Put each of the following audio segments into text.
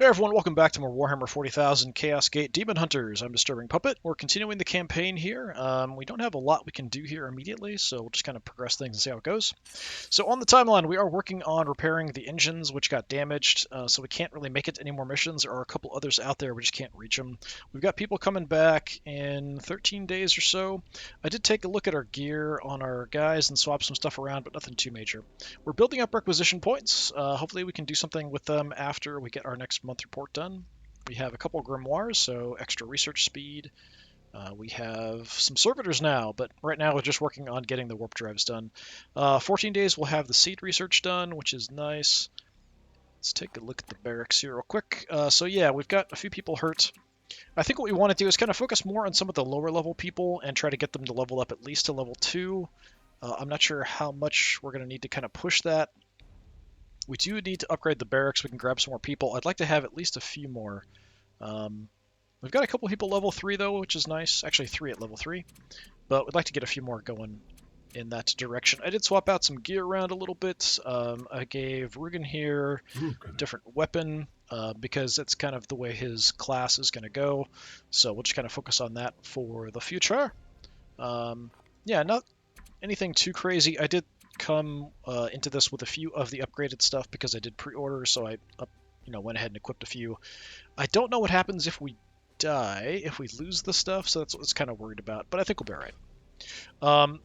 Hey everyone, welcome back to more Warhammer 40,000 Chaos Gate Daemonhunters. I'm DisturbingPuppet. We're continuing the campaign here. We don't have a lot we can do here immediately, so we'll just kind of progress things and see how it goes. So on the timeline, we are working on repairing the engines, which got damaged, so we can't really make it to any more missions. There are a couple others out there, we just can't reach them. We've got people coming back in 13 days or so. I did take a look at our gear on our guys and swap some stuff around, but nothing too major. We're building up requisition points. Hopefully we can do something with them after we get our next month report done. We have a couple grimoires, so extra research speed. We have some servitors now, but right now we're just working on getting the warp drives done. 14 days we'll have the seed research done, which is nice. Let's take a look at the barracks here real quick. So yeah, we've got a few people hurt. I think what we want to do is kind of focus more on some of the lower level people and try to get them to level up at least to level 2. I'm not sure how much we're going to need to kind of push that. We do need to upgrade the barracks. We can grab some more people. I'd like to have at least a few more. We've got a couple people level 3 though, which is nice. Actually 3 at level 3. But we'd like to get a few more going in that direction. I did swap out some gear around a little bit. I gave Rugen here a different weapon because that's kind of the way his class is going to go. So we'll just kind of focus on that for the future. Yeah, not anything too crazy. I did come into this with a few of the upgraded stuff because I did pre-order, so I went ahead and equipped a few. I don't know what happens if we die, if we lose the stuff, so that's what I was kind of worried about, but I think we'll be alright.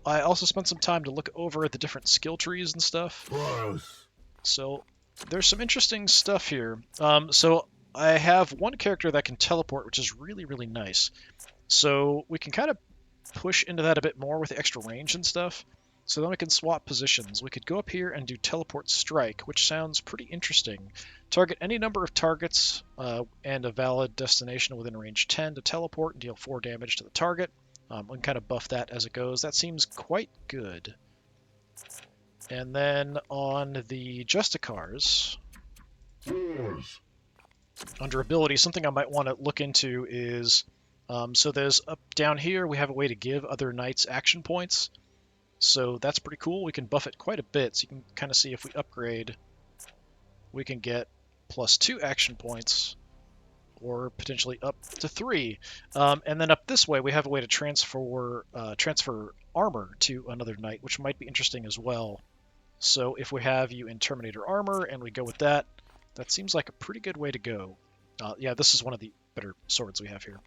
I also spent some time to look over the different skill trees and stuff. Gross. So there's some interesting stuff here. So I have one character that can teleport, which is really, really nice. So we can kind of push into that a bit more with the extra range and stuff. So then we can swap positions. We could go up here and do Teleport Strike, which sounds pretty interesting. Target any number of targets and a valid destination within range 10 to teleport and deal 4 damage to the target. We can kind of buff that as it goes. That seems quite good. And then on the Justicars, under ability, something I might want to look into is, so there's up down here, we have a way to give other knights action points. So that's pretty cool. We can buff it quite a bit, so you can kind of see if we upgrade, we can get +2 action points, or potentially up to 3. And then up this way, we have a way to transfer armor to another knight, which might be interesting as well. So if we have you in Terminator armor and we go with that, that seems like a pretty good way to go. Yeah, this is one of the better swords we have here.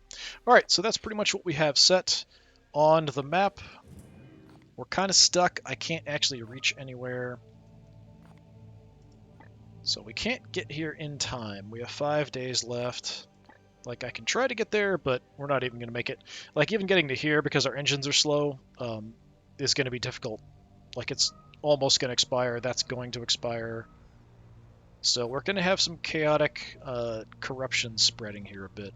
Alright, so that's pretty much what we have set on the map. We're kind of stuck. I can't actually reach anywhere. So we can't get here in time. We have 5 days left. Like, I can try to get there, but we're not even going to make it. Like, even getting to here, because our engines are slow, is going to be difficult. Like, it's almost going to expire. That's going to expire. So we're going to have some chaotic corruption spreading here a bit.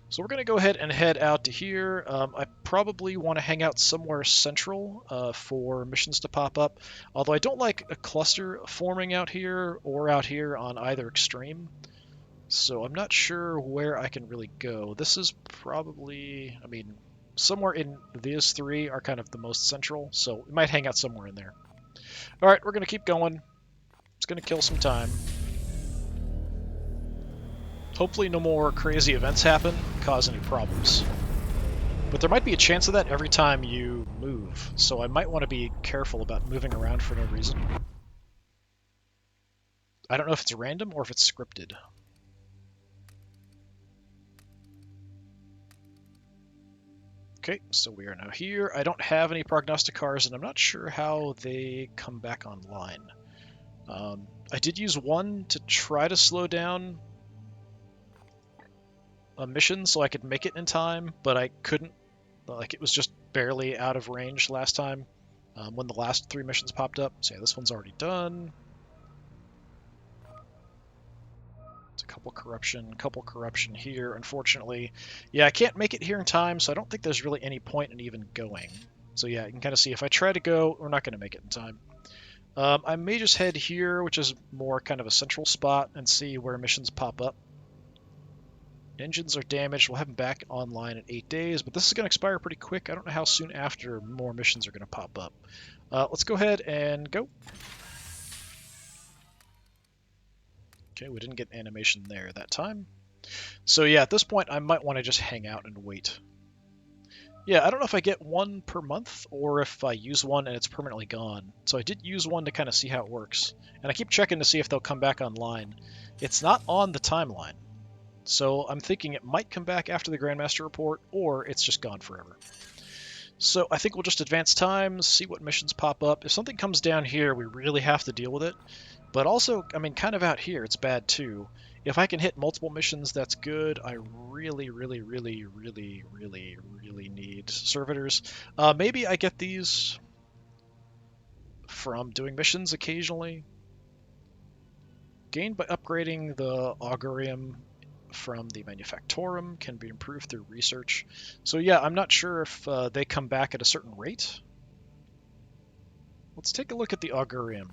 So we're going to go ahead and head out to here. I probably want to hang out somewhere central for missions to pop up. Although I don't like a cluster forming out here or out here on either extreme. So I'm not sure where I can really go. This is probably, I mean, somewhere in these 3 are kind of the most central. So we might hang out somewhere in there. Alright, we're going to keep going. It's going to kill some time. Hopefully no more crazy events happen, cause any problems. But there might be a chance of that every time you move, so I might want to be careful about moving around for no reason. I don't know if it's random or if it's scripted. Okay, so we are now here. I don't have any prognosticars, and I'm not sure how they come back online. I did use one to try to slow down a mission so I could make it in time, but I couldn't. Like, it was just barely out of range last time when the last 3 missions popped up. So yeah, this one's already done. It's a couple corruption here, unfortunately. Yeah, I can't make it here in time, so I don't think there's really any point in even going. So yeah, you can kind of see if I try to go, we're not going to make it in time. I may just head here, which is more kind of a central spot, and see where missions pop up. Engines are damaged. We'll have them back online in 8 days, but this is going to expire pretty quick. I don't know how soon after more missions are going to pop up. Let's go ahead and go. Okay, we didn't get animation there that time. So yeah, at this point, I might want to just hang out and wait. Yeah, I don't know if I get one per month or if I use one and it's permanently gone. So I did use one to kind of see how it works. And I keep checking to see if they'll come back online. It's not on the timeline. So I'm thinking it might come back after the Grandmaster report, or it's just gone forever. So I think we'll just advance time, see what missions pop up. If something comes down here, we really have to deal with it. But also, I mean, kind of out here, it's bad too. If I can hit multiple missions, that's good. I really, really, really, really, really, really need servitors. Maybe I get these from doing missions occasionally. Gained by upgrading the Augurium from the Manufactorum can be improved through research. So yeah, I'm not sure if they come back at a certain rate. Let's take a look at the Augurium.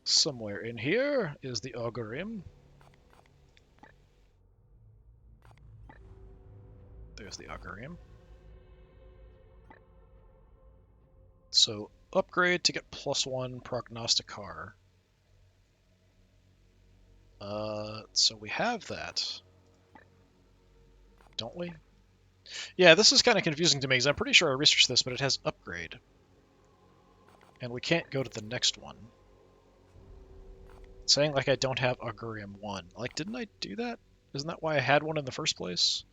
Somewhere in here is the Augurium. There's the Augurium. So upgrade to get +1 Prognosticar. So we have that, don't we? Yeah, this is kind of confusing to me because I'm pretty sure I researched this, but it has upgrade. And we can't go to the next one. It's saying like I don't have Augurium 1. Like, didn't I do that? Isn't that why I had one in the first place?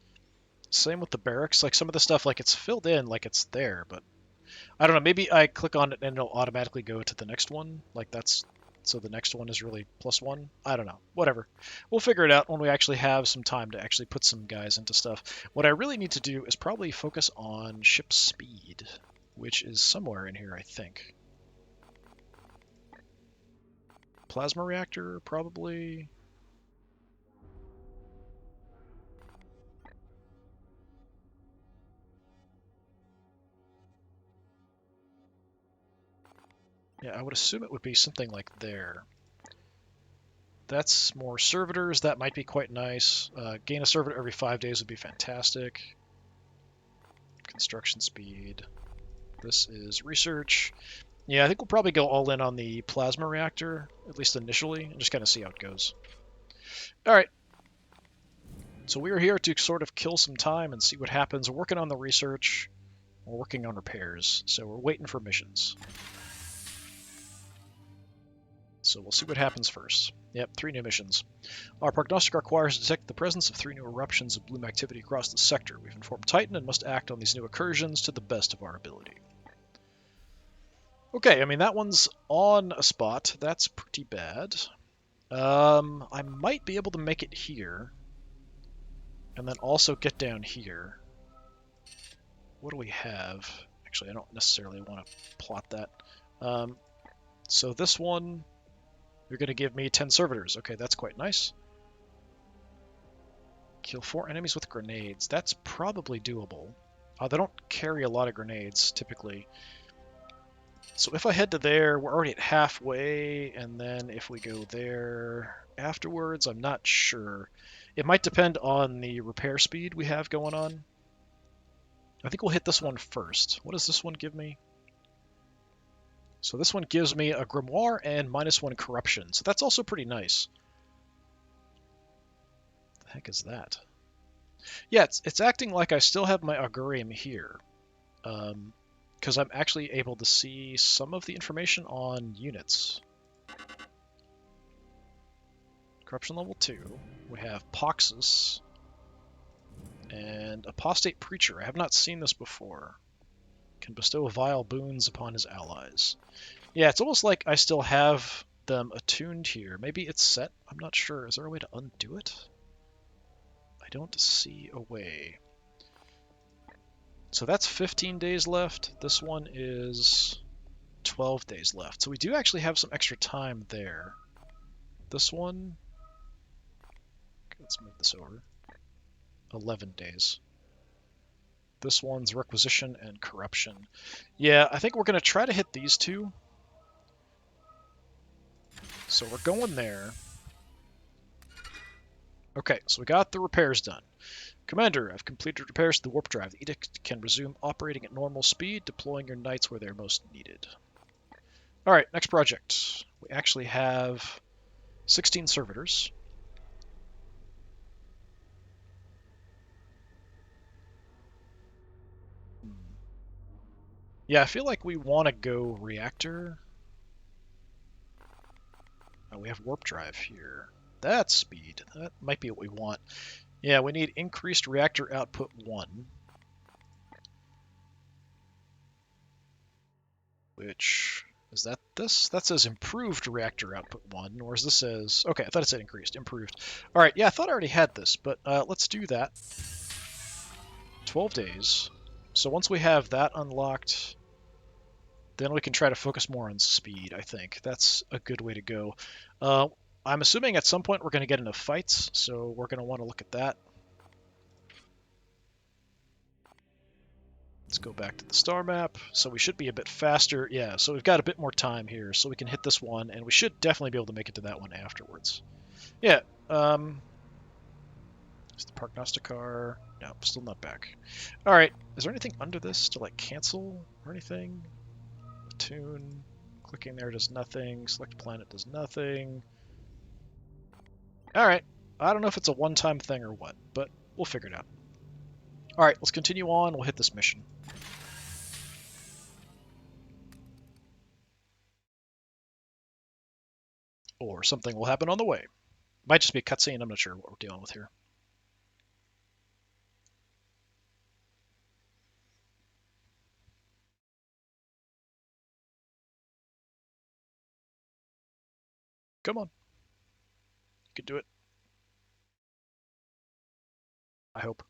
Same with the barracks. Like, some of the stuff, like, it's filled in like it's there, but I don't know. Maybe I click on it and it'll automatically go to the next one. Like, that's... So the next one is really +1? I don't know. Whatever. We'll figure it out when we actually have some time to actually put some guys into stuff. What I really need to do is probably focus on ship speed, which is somewhere in here, I think. Plasma reactor, probably. Yeah, I would assume it would be something like there. That's more servitors. That might be quite nice. Gain a servitor every 5 days would be fantastic. Construction speed. This is research. Yeah, I think we'll probably go all in on the plasma reactor, at least initially, and just kind of see how it goes. All right. So we are here to sort of kill some time and see what happens. We're working on the research. We're working on repairs. So we're waiting for missions. So we'll see what happens first. Yep, 3 new missions. Our prognostic requires to detect the presence of 3 new eruptions of bloom activity across the sector. We've informed Titan and must act on these new incursions to the best of our ability. Okay, I mean, that one's on a spot. That's pretty bad. I might be able to make it here. And then also get down here. What do we have? Actually, I don't necessarily want to plot that. So this one, you're going to give me 10 servitors. Okay, that's quite nice. Kill 4 enemies with grenades. That's probably doable. They don't carry a lot of grenades, typically. So if I head to there, we're already at halfway, and then if we go there afterwards, I'm not sure. It might depend on the repair speed we have going on. I think we'll hit this one first. What does this one give me? So this one gives me a grimoire and -1 corruption. So that's also pretty nice. What the heck is that? Yeah, it's acting like I still have my Augurium here. Because I'm actually able to see some of the information on units. Corruption level 2. We have Poxus. And Apostate Preacher. I have not seen this before. Can bestow vile boons upon his allies. Yeah, it's almost like I still have them attuned here. Maybe it's set? I'm not sure. Is there a way to undo it? I don't see a way. So that's 15 days left. This one is 12 days left. So we do actually have some extra time there. This one... Okay, let's move this over. 11 days. This one's Requisition and Corruption. Yeah, I think we're going to try to hit these two. So we're going there. Okay, so we got the repairs done. Commander, I've completed repairs to the warp drive. The Edict can resume operating at normal speed, deploying your knights where they're most needed. All right, next project. We actually have 16 servitors. Yeah, I feel like we want to go reactor. Oh, we have warp drive here. That's speed. That might be what we want. Yeah, we need increased reactor output 1. Which, is that this? That says improved reactor output 1, whereas this says... Okay, I thought it said increased. Improved. Alright, yeah, I thought I already had this, but let's do that. 12 days. So once we have that unlocked, then we can try to focus more on speed, I think. That's a good way to go. I'm assuming at some point we're going to get into fights, so we're going to want to look at that. Let's go back to the star map. So we should be a bit faster. Yeah, so we've got a bit more time here, so we can hit this one, and we should definitely be able to make it to that one afterwards. Yeah, is the prognosticar? No, still not back. All right, is there anything under this to, like, cancel or anything? Tune. Clicking there does nothing. Select planet does nothing. All right, I don't know if it's a one-time thing or what, but we'll figure it out. All right, let's continue on. We'll hit this mission. Or something will happen on the way. Might just be a cutscene. I'm not sure what we're dealing with here. Come on. You can do it. I hope.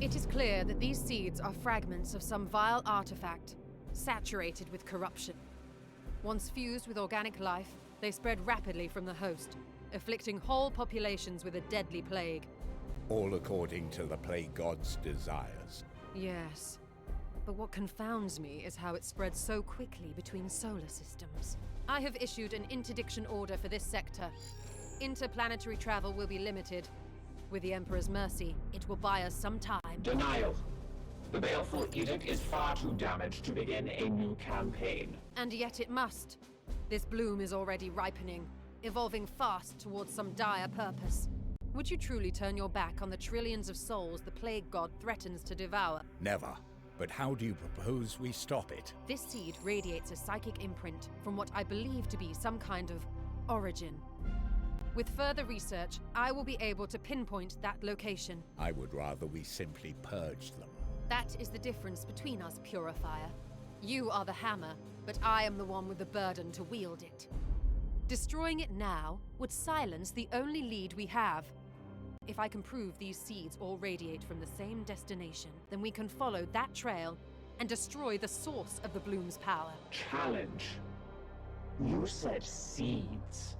It is clear that these seeds are fragments of some vile artifact, saturated with corruption. Once fused with organic life, they spread rapidly from the host, afflicting whole populations with a deadly plague. All according to the plague god's desires. Yes. But what confounds me is how it spreads so quickly between solar systems. I have issued an interdiction order for this sector. Interplanetary travel will be limited. With the Emperor's mercy, it will buy us some time. Denial. The baleful edict is far too damaged to begin a new campaign. And yet it must. This bloom is already ripening, evolving fast towards some dire purpose. Would you truly turn your back on the trillions of souls the plague god threatens to devour? Never. But how do you propose we stop it? This seed radiates a psychic imprint from what I believe to be some kind of origin. With further research, I will be able to pinpoint that location. I would rather we simply purge them. That is the difference between us, Purifier. You are the hammer, but I am the one with the burden to wield it. Destroying it now would silence the only lead we have. If I can prove these seeds all radiate from the same destination, then we can follow that trail and destroy the source of the bloom's power. Challenge. You said seeds.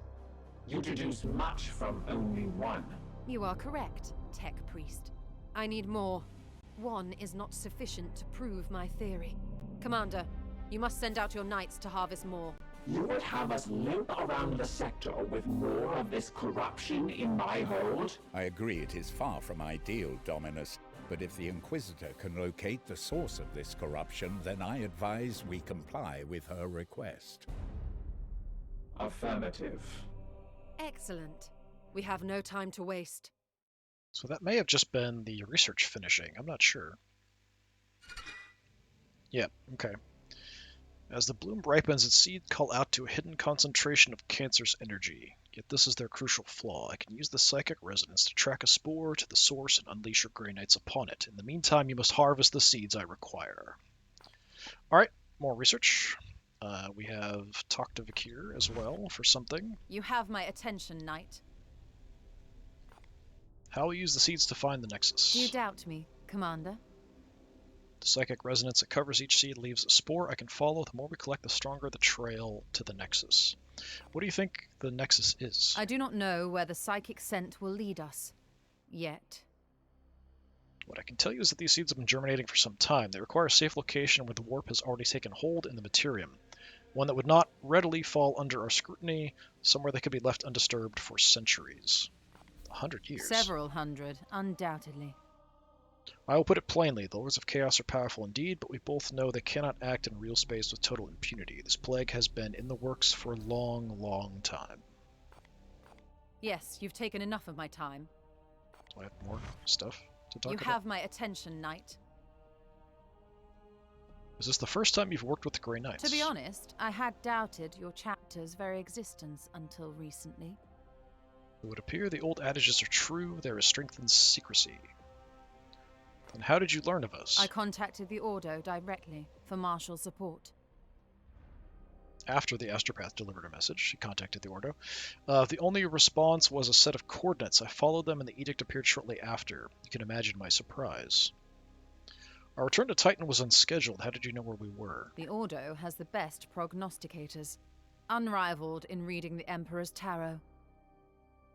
You deduce much from only one. You are correct, Tech Priest. I need more. One is not sufficient to prove my theory. Commander, you must send out your knights to harvest more. You would have us limp around the sector with more of this corruption in my hold? I agree it is far from ideal, Dominus. But if the Inquisitor can locate the source of this corruption, then I advise we comply with her request. Affirmative. Excellent. We have no time to waste. So that may have just been the research finishing. I'm not sure. Yeah, okay. As the bloom ripens, its seeds call out to a hidden concentration of cancer's energy. Yet this is their crucial flaw. I can use the psychic resonance to track a spore to the source and unleash your Grey Knights upon it. In the meantime, you must harvest the seeds I require. Alright, more research. We have talked to Vakir as well for something. You have my attention, Knight. How we use the seeds to find the Nexus. Do you doubt me, Commander? The psychic resonance that covers each seed leaves a spore I can follow. The more we collect, the stronger the trail to the Nexus. What do you think the Nexus is? I do not know where the psychic scent will lead us. Yet. What I can tell you is that these seeds have been germinating for some time. They require a safe location where the warp has already taken hold in the materium. One that would not readily fall under our scrutiny, somewhere they could be left undisturbed for centuries. 100 years. Several hundred, undoubtedly. I will put it plainly, the Lords of Chaos are powerful indeed, but we both know they cannot act in real space with total impunity. This plague has been in the works for a long, long time. Yes, you've taken enough of my time. Do I have more stuff to talk You about? have my attention, Knight. Is this the first time you've worked with the Grey Knights? To be honest, I had doubted your chapter's very existence until recently. It would appear the old adages are true, there is strength in secrecy. Then how did you learn of us? I contacted the Ordo directly for martial support. After the astropath delivered a message, she contacted the Ordo. The only response was a set of coordinates. I followed them and the edict appeared shortly after. You can imagine my surprise. Our return to Titan was unscheduled. How did you know where we were? The Ordo has the best prognosticators, unrivaled in reading the Emperor's tarot.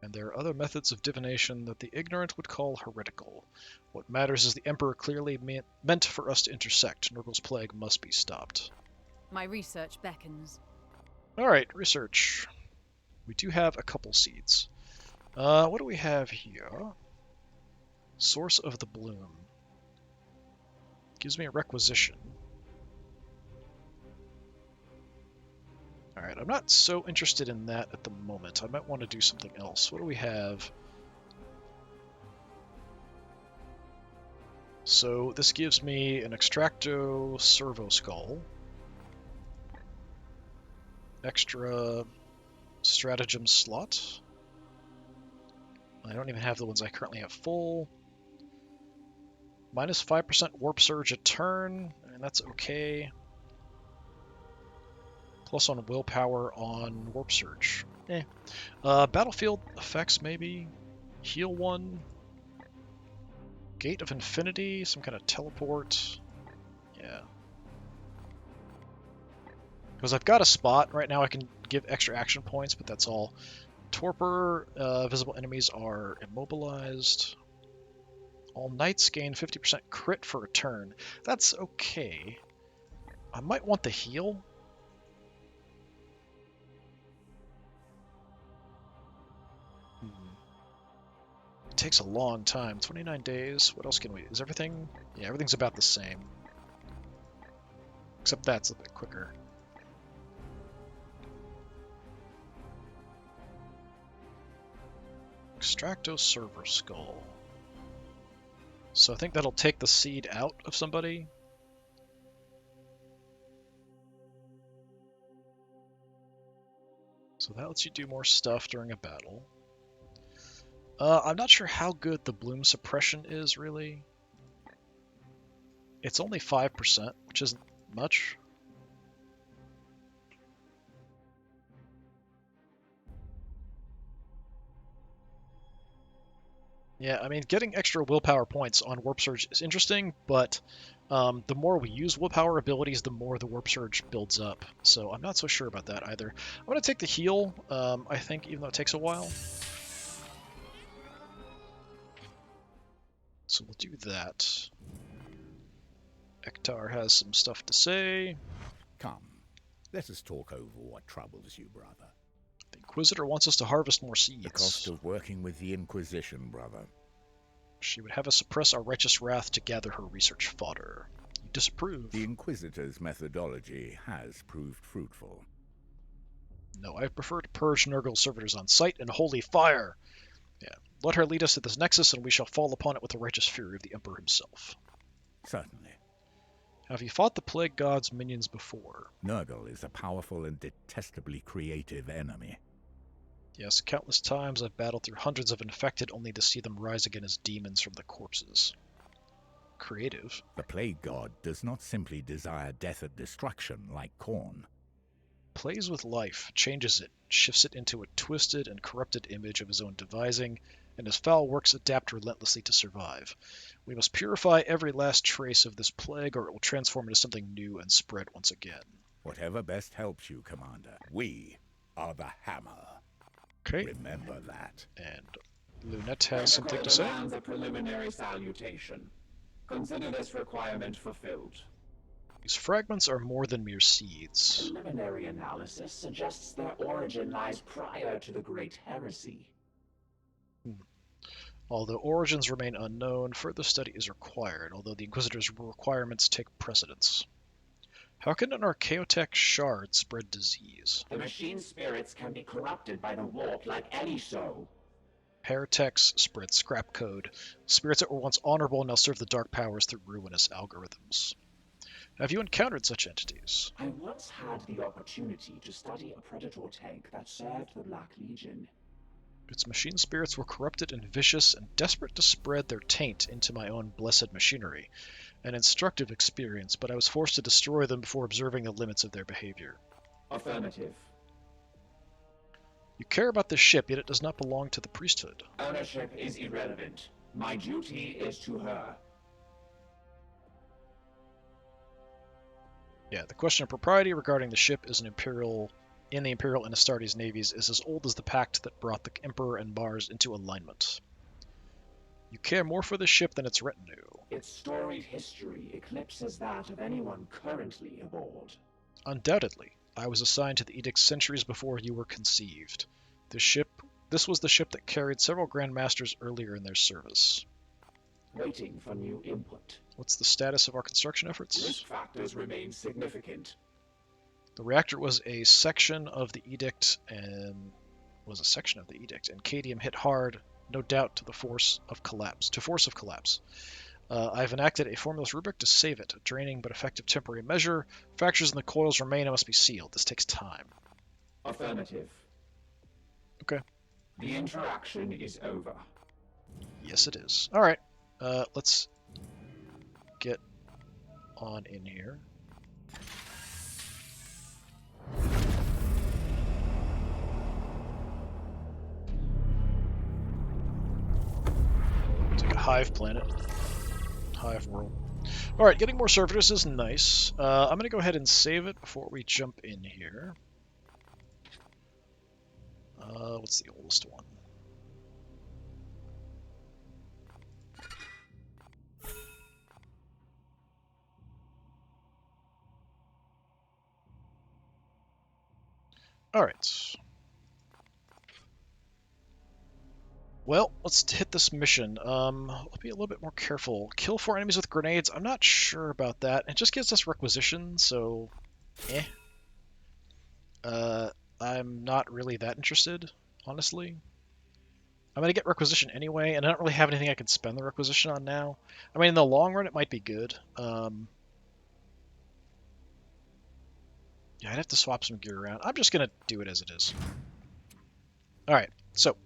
And there are other methods of divination that the ignorant would call heretical. What matters is the Emperor clearly meant for us to intersect. Nurgle's plague must be stopped. My research beckons. Alright, research. We do have a couple seeds. What do we have here? Source of the Bloom. Gives me a requisition. Alright, I'm not so interested in that at the moment. I might want to do something else. What do we have? So this gives me an Extracto Servo Skull. Extra stratagem slot. I don't even have the ones I currently have full. Minus 5% warp surge a turn, and that's okay. Plus on willpower on warp surge. Battlefield effects maybe. Heal 1. Gate of Infinity, some kind of teleport. Yeah. Because I've got a spot. Right now I can give extra action points, but that's all. Torpor, visible enemies are immobilized. All knights gain 50% crit for a turn. That's okay. I might want the heal. It takes a long time. 29 days. What else can we... Is everything... Yeah, everything's about the same. Except that's a bit quicker. Extracto Server Skull. So I think that'll take the seed out of somebody. So that lets you do more stuff during a battle. I'm not sure how good the bloom suppression is, really. It's only 5%, which isn't much. Yeah, I mean, getting extra willpower points on Warp Surge is interesting, but the more we use willpower abilities, the more the Warp Surge builds up. So I'm not so sure about that either. I'm going to take the heal, I think, even though it takes a while. So we'll do that. Ektar has some stuff to say. Come, let us talk over what troubles you, brother. The Inquisitor wants us to harvest more seeds. The cost of working with the Inquisition, brother. She would have us suppress our righteous wrath to gather her research fodder. You disapprove. The Inquisitor's methodology has proved fruitful. No, I prefer to purge Nurgle's servitors on sight in holy fire. Yeah, let her lead us to this nexus, and we shall fall upon it with the righteous fury of the Emperor himself. Certainly. Have you fought the Plague God's minions before? Nurgle is a powerful and detestably creative enemy. Yes, countless times I've battled through hundreds of infected only to see them rise again as demons from the corpses. Creative. The Plague God does not simply desire death and destruction like Khorne. Plays with life, changes it, shifts it into a twisted and corrupted image of his own devising, and his foul works adapt relentlessly to survive. We must purify every last trace of this plague, or it will transform into something new and spread once again. Whatever best helps you, Commander. We are the Hammer. Okay. Remember that. And Lunette has something to say. Demands a preliminary salutation. Consider this requirement fulfilled. These fragments are more than mere seeds. Preliminary analysis suggests their origin lies prior to the Great Heresy. Although origins remain unknown, further study is required, although the Inquisitor's requirements take precedence. How can an Archaeotech shard spread disease? The machine spirits can be corrupted by the warp like any soul. Heretics spread scrap code. Spirits that were once honorable now serve the dark powers through ruinous algorithms. Have you encountered such entities? I once had the opportunity to study a Predator tank that served the Black Legion. Its machine spirits were corrupted and vicious and desperate to spread their taint into my own blessed machinery. An instructive experience, but I was forced to destroy them before observing the limits of their behavior. Affirmative. You care about this ship, yet it does not belong to the priesthood. Ownership is irrelevant. My duty is to her. Yeah, the question of propriety regarding the ship is in the Imperial and Astartes navies is as old as the pact that brought the Emperor and Mars into alignment. You care more for the ship than its retinue. Its storied history eclipses that of anyone currently aboard. Undoubtedly. I was assigned to the Edict centuries before you were conceived. This was the ship that carried several Grand Masters earlier in their service. Waiting for new input. What's the status of our construction efforts? Risk factors remain significant. The reactor was a section of the Edict, and Cadium hit hard, no doubt to force of collapse. I've enacted a formless rubric to save it. A draining but effective temporary measure. Fractures in the coils remain and must be sealed. This takes time. Affirmative. Okay. The interaction is over. Yes, it is. All right. Let's get on in here. It's like a hive planet. Hive world. Alright, getting more servitors is nice. I'm going to go ahead and save it before we jump in here. What's the oldest one? Alright. Well, let's hit this mission. I'll be a little bit more careful. Kill 4 enemies with grenades. I'm not sure about that. It just gives us requisition, so... I'm not really that interested, honestly. I'm going to get requisition anyway, and I don't really have anything I can spend the requisition on now. I mean, in the long run, it might be good. Yeah, I'd have to swap some gear around. I'm just going to do it as it is. Alright, so...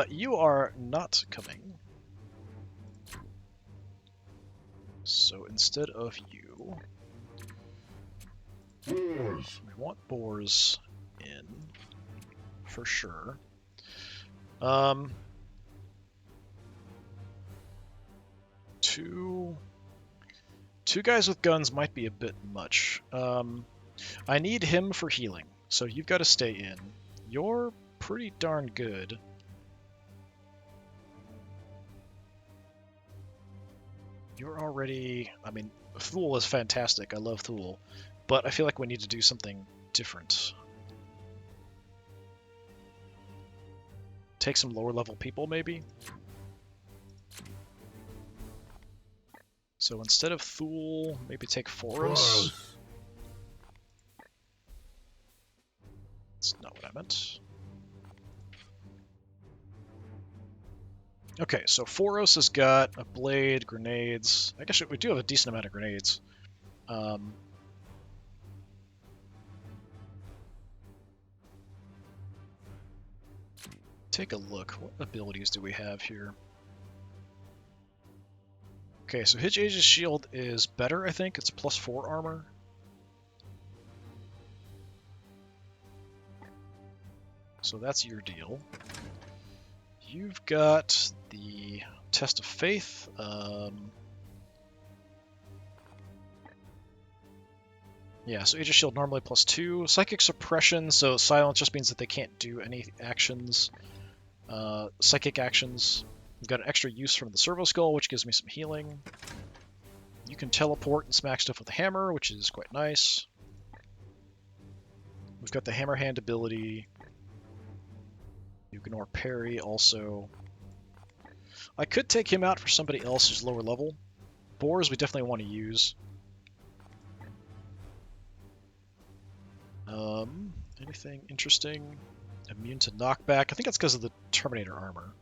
you are not coming. So instead of you... Boars. We want boars in, for sure. Two guys with guns might be a bit much. I need him for healing, so you've got to stay in. You're pretty darn good. You're already... I mean, Thule is fantastic. I love Thule. But I feel like we need to do something different. Take some lower level people, maybe? So instead of Thule, maybe take Foros. That's not what I meant. Okay, so Foros has got a blade, grenades. I guess we do have a decent amount of grenades. Take a look. What abilities do we have here? Okay, so his Aegis shield is better, I think. It's +4 armor. So that's your deal. You've got the Test of Faith. Yeah, so Aegis Shield normally +2. Psychic Suppression, so silence just means that they can't do any actions. Psychic actions. We've got an extra use from the Servo Skull, which gives me some healing. You can teleport and smack stuff with the hammer, which is quite nice. We've got the Hammer Hand ability. You can ignore parry also. I could take him out for somebody else who's lower level. Boars we definitely want to use. Anything interesting? Immune to knockback. I think that's because of the Terminator armor.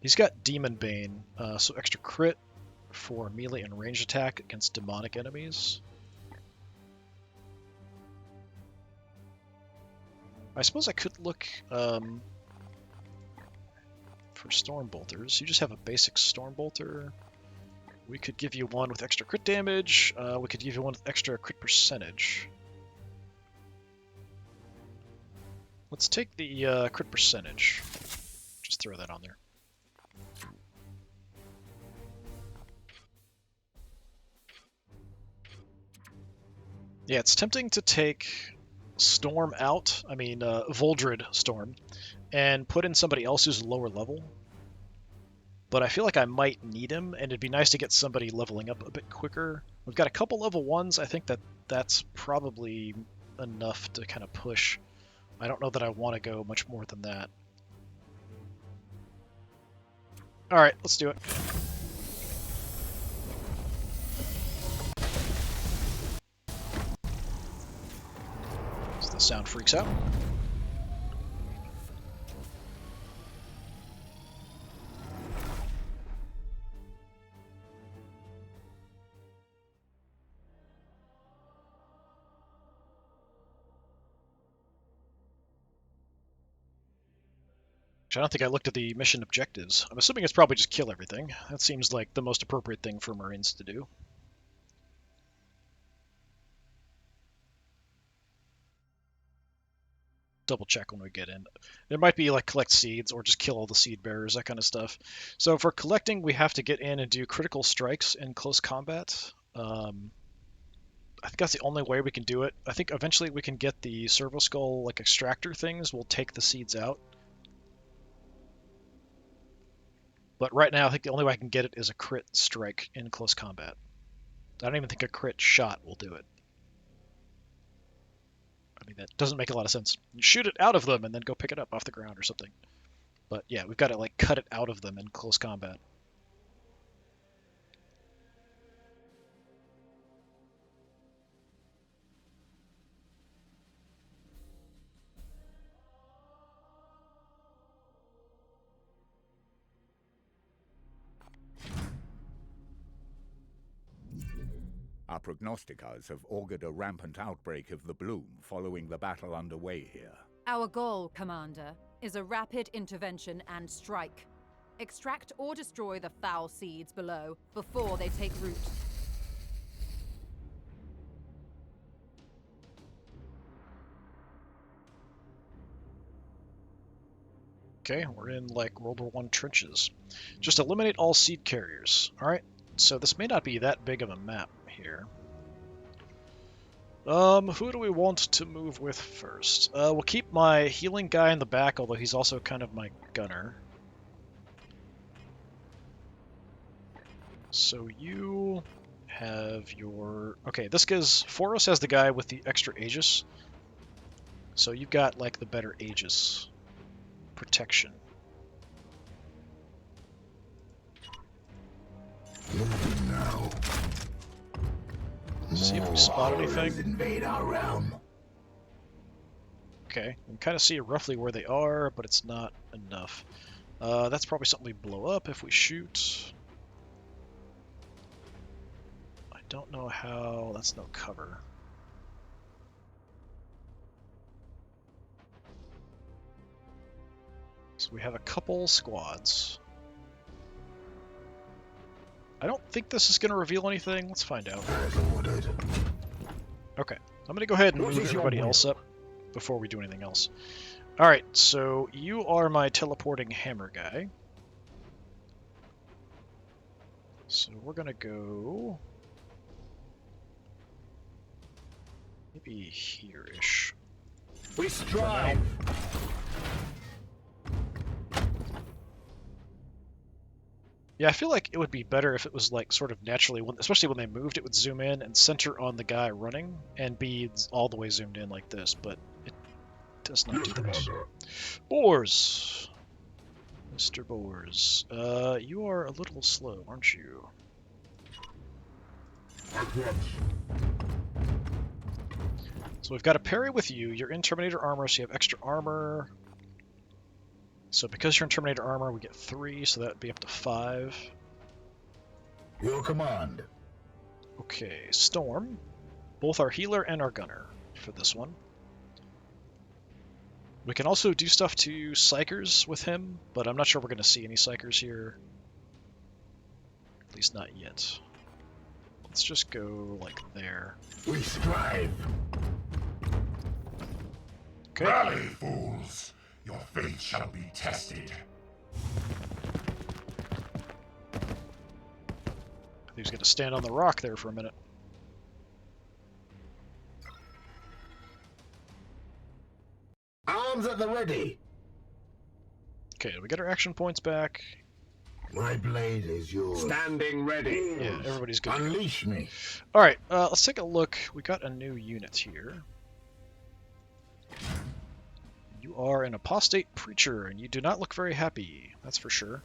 He's got Demon Bane, so extra crit for melee and ranged attack against demonic enemies. I suppose I could look for Storm Bolters. You just have a basic Storm Bolter. We could give you one with extra crit damage. We could give you one with extra crit percentage. Let's take the crit percentage. Just throw that on there. Yeah, it's tempting to take Storm out, Voldred Storm, and put in somebody else who's lower level. But I feel like I might need him, and it'd be nice to get somebody leveling up a bit quicker. We've got a couple level 1s. I think that's probably enough to kind of push. I don't know that I want to go much more than that. Alright, let's do it. So the sound freaks out. I don't think I looked at the mission objectives. I'm assuming it's probably just kill everything. That seems like the most appropriate thing for Marines to do. Double check when we get in. There might be like collect seeds or just kill all the seed bearers, that kind of stuff. So for collecting, we have to get in and do critical strikes in close combat. I think that's the only way we can do it. I think eventually we can get the servo skull like extractor things. We'll take the seeds out. But right now, I think the only way I can get it is a crit strike in close combat. I don't even think a crit shot will do it. I mean, that doesn't make a lot of sense. You shoot it out of them and then go pick it up off the ground or something. But yeah, we've got to like cut it out of them in close combat. Our prognosticators have augured a rampant outbreak of the bloom following the battle underway here. Our goal, Commander, is a rapid intervention and strike. Extract or destroy the foul seeds below before they take root. Okay, we're in like World War I trenches. Just eliminate all seed carriers. Alright, so this may not be that big of a map here. Who do we want to move with first? We'll keep my healing guy in the back, although he's also kind of my gunner. So you have your... Okay, this gives... Foros has the guy with the extra Aegis. So you've got, like, the better Aegis protection. Moving now. See if we spot anything. Invade our realm. Okay, we can kind of see roughly where they are, but it's not enough. That's probably something we blow up if we shoot. I don't know how... That's no cover. So we have a couple squads. I don't think this is going to reveal anything. Let's find out. Okay, I'm going to go ahead and move everybody else up before we do anything else. Alright, so you are my teleporting hammer guy. So we're going to go... maybe here-ish. We strive. Yeah, I feel like it would be better if it was like sort of naturally, especially when they moved, it would zoom in and center on the guy running and be all the way zoomed in like this, but it does not do that. Boars! Mr. Boars. You are a little slow, aren't you? So we've got a parry with you. You're in Terminator armor, so you have extra armor. So because you're in Terminator armor, we get 3, so that would be up to 5. Your command. Okay, Storm. Both our healer and our gunner for this one. We can also do stuff to Psychers with him, but I'm not sure we're going to see any Psychers here. At least not yet. Let's just go like there. We strive. Okay. Rally, fools. Your fate shall be tested. He's going to stand on the rock there for a minute. Arms at the ready. Okay, we get our action points back. My blade is yours. Standing ready. Yeah, everybody's good. Unleash me. Alright, let's take a look. We got a new unit here. You are an apostate preacher, and you do not look very happy. That's for sure.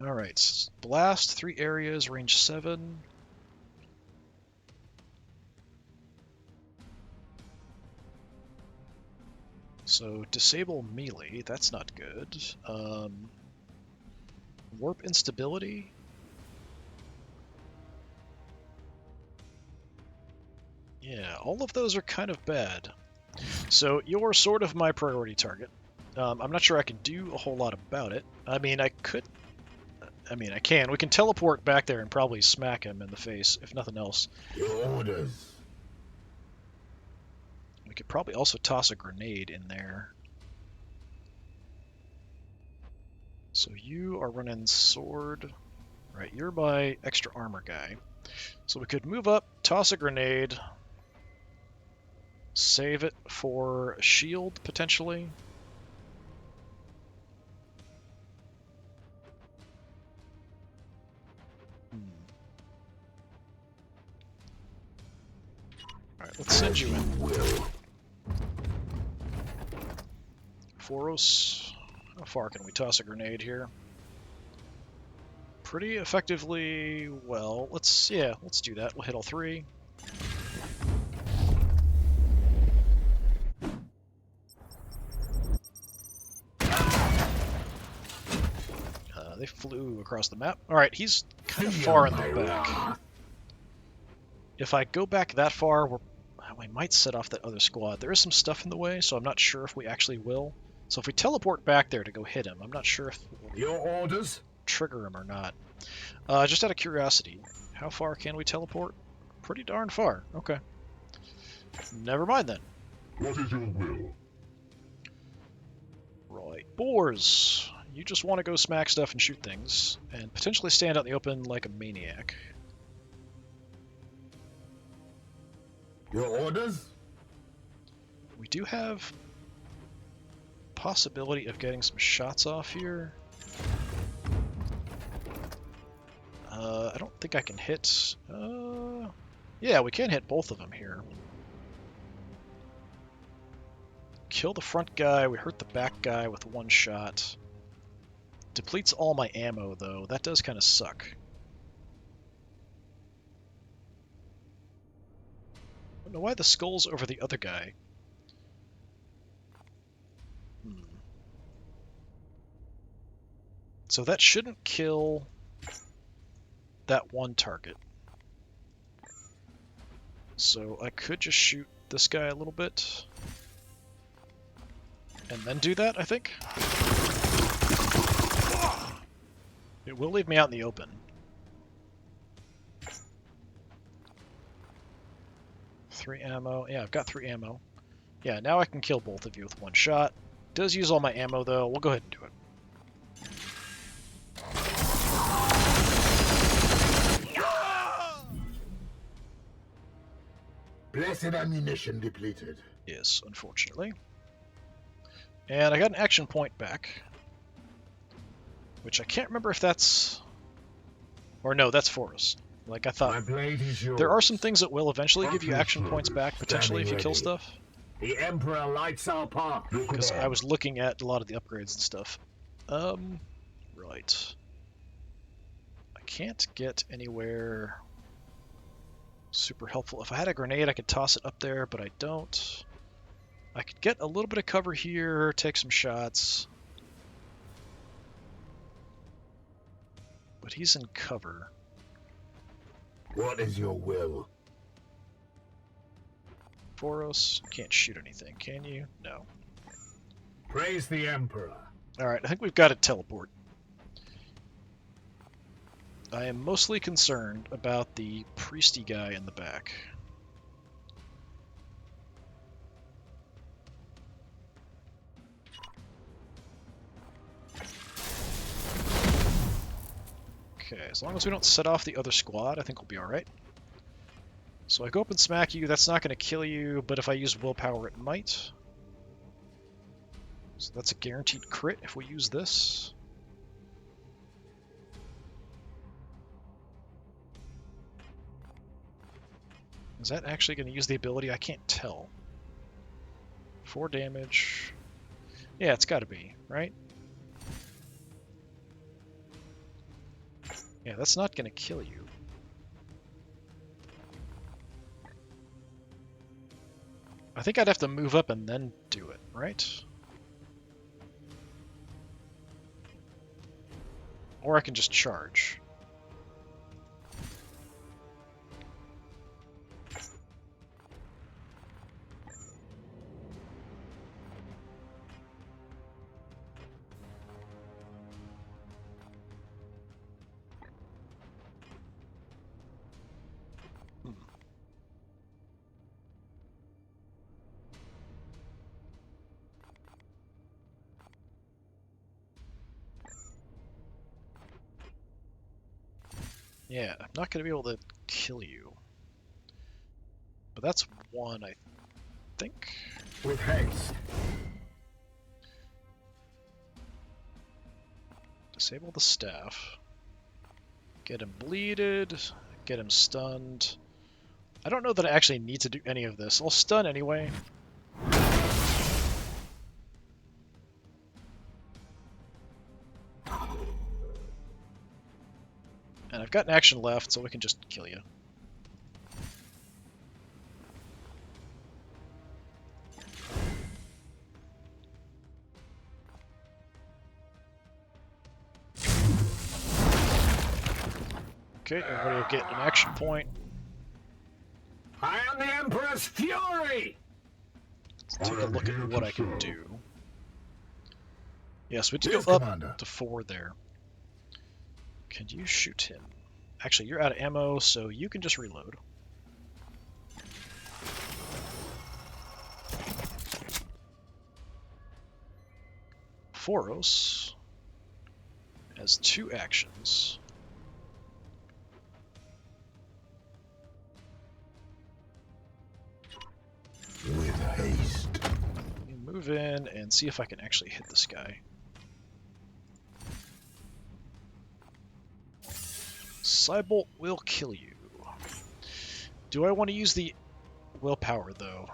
Alright, blast, 3 areas, range 7. So, disable melee, that's not good. Warp instability. Yeah, all of those are kind of bad. So, you're sort of my priority target. I'm not sure I can do a whole lot about it. I mean, I can. We can teleport back there and probably smack him in the face, if nothing else. Your orders. We could probably also toss a grenade in there. So you are running sword. Right, you're my extra armor guy. So we could move up, toss a grenade, save it for a shield, potentially. Alright, let's send you in. Foros. How far can we toss a grenade here? Pretty effectively, well, let's do that. We'll hit all 3. They flew across the map. Alright, he's kind of far in the back. If I go back that far, we might set off that other squad. There is some stuff in the way, so I'm not sure if we actually will. So if we teleport back there to go hit him, I'm not sure if we'll Your orders. Trigger him or not. Just out of curiosity, how far can we teleport? Pretty darn far. Okay. Never mind then. What is your will? Right. Boars. You just want to go smack stuff and shoot things, and potentially stand out in the open like a maniac. Your orders? We do have possibility of getting some shots off here. I don't think I can hit... yeah, we can hit both of them here. Kill the front guy, we hurt the back guy with 1 shot. Depletes all my ammo, though. That does kind of suck. I don't know why the skull's over the other guy. So that shouldn't kill that one target. So I could just shoot this guy a little bit. And then do that, I think. It will leave me out in the open. 3 ammo. Yeah, I've got 3 ammo. Yeah, now I can kill both of you with 1 shot. Does use all my ammo, though. We'll go ahead and do it. Blessed ammunition depleted. Yes, unfortunately. And I got an action point back. Which I can't remember if that's... Or no, that's Forest. Like I thought. My blade is yours. There are some things that will eventually give you action points back, potentially, if you kill stuff. The Emperor lights our path. because I was looking at a lot of the upgrades and stuff. Right. I can't get anywhere super helpful. If I had a grenade, I could toss it up there, but I don't. I could get a little bit of cover here, take some shots. But he's in cover. What is your will? Boros, can't shoot anything, can you? No. Praise the Emperor. Alright, I think we've got to teleport. I am mostly concerned about the priesty guy in the back. Okay, as long as we don't set off the other squad, I think we'll be alright. So I go up and smack you, that's not going to kill you, but if I use willpower it might. So that's a guaranteed crit if we use this. Is that actually going to use the ability? I can't tell. 4 damage. Yeah, it's got to be, right? Yeah, that's not going to kill you. I think I'd have to move up and then do it, right? Or I can just charge. Yeah, I'm not going to be able to kill you. But that's one, I think. With haste. Disable the staff. Get him bleeded. Get him stunned. I don't know that I actually need to do any of this. I'll stun anyway. And I've got an action left, so we can just kill you. Okay, everybody will get an action point. I am the Emperor's fury! Let's take a look at what I can do. Yes, we have to Yes, go up Commander. to 4 there. Can you shoot him? Actually, you're out of ammo, so you can just reload. Foros has 2 actions. With haste. Let me move in and see if I can actually hit this guy. Cybolt will kill you. Do I want to use the willpower, though?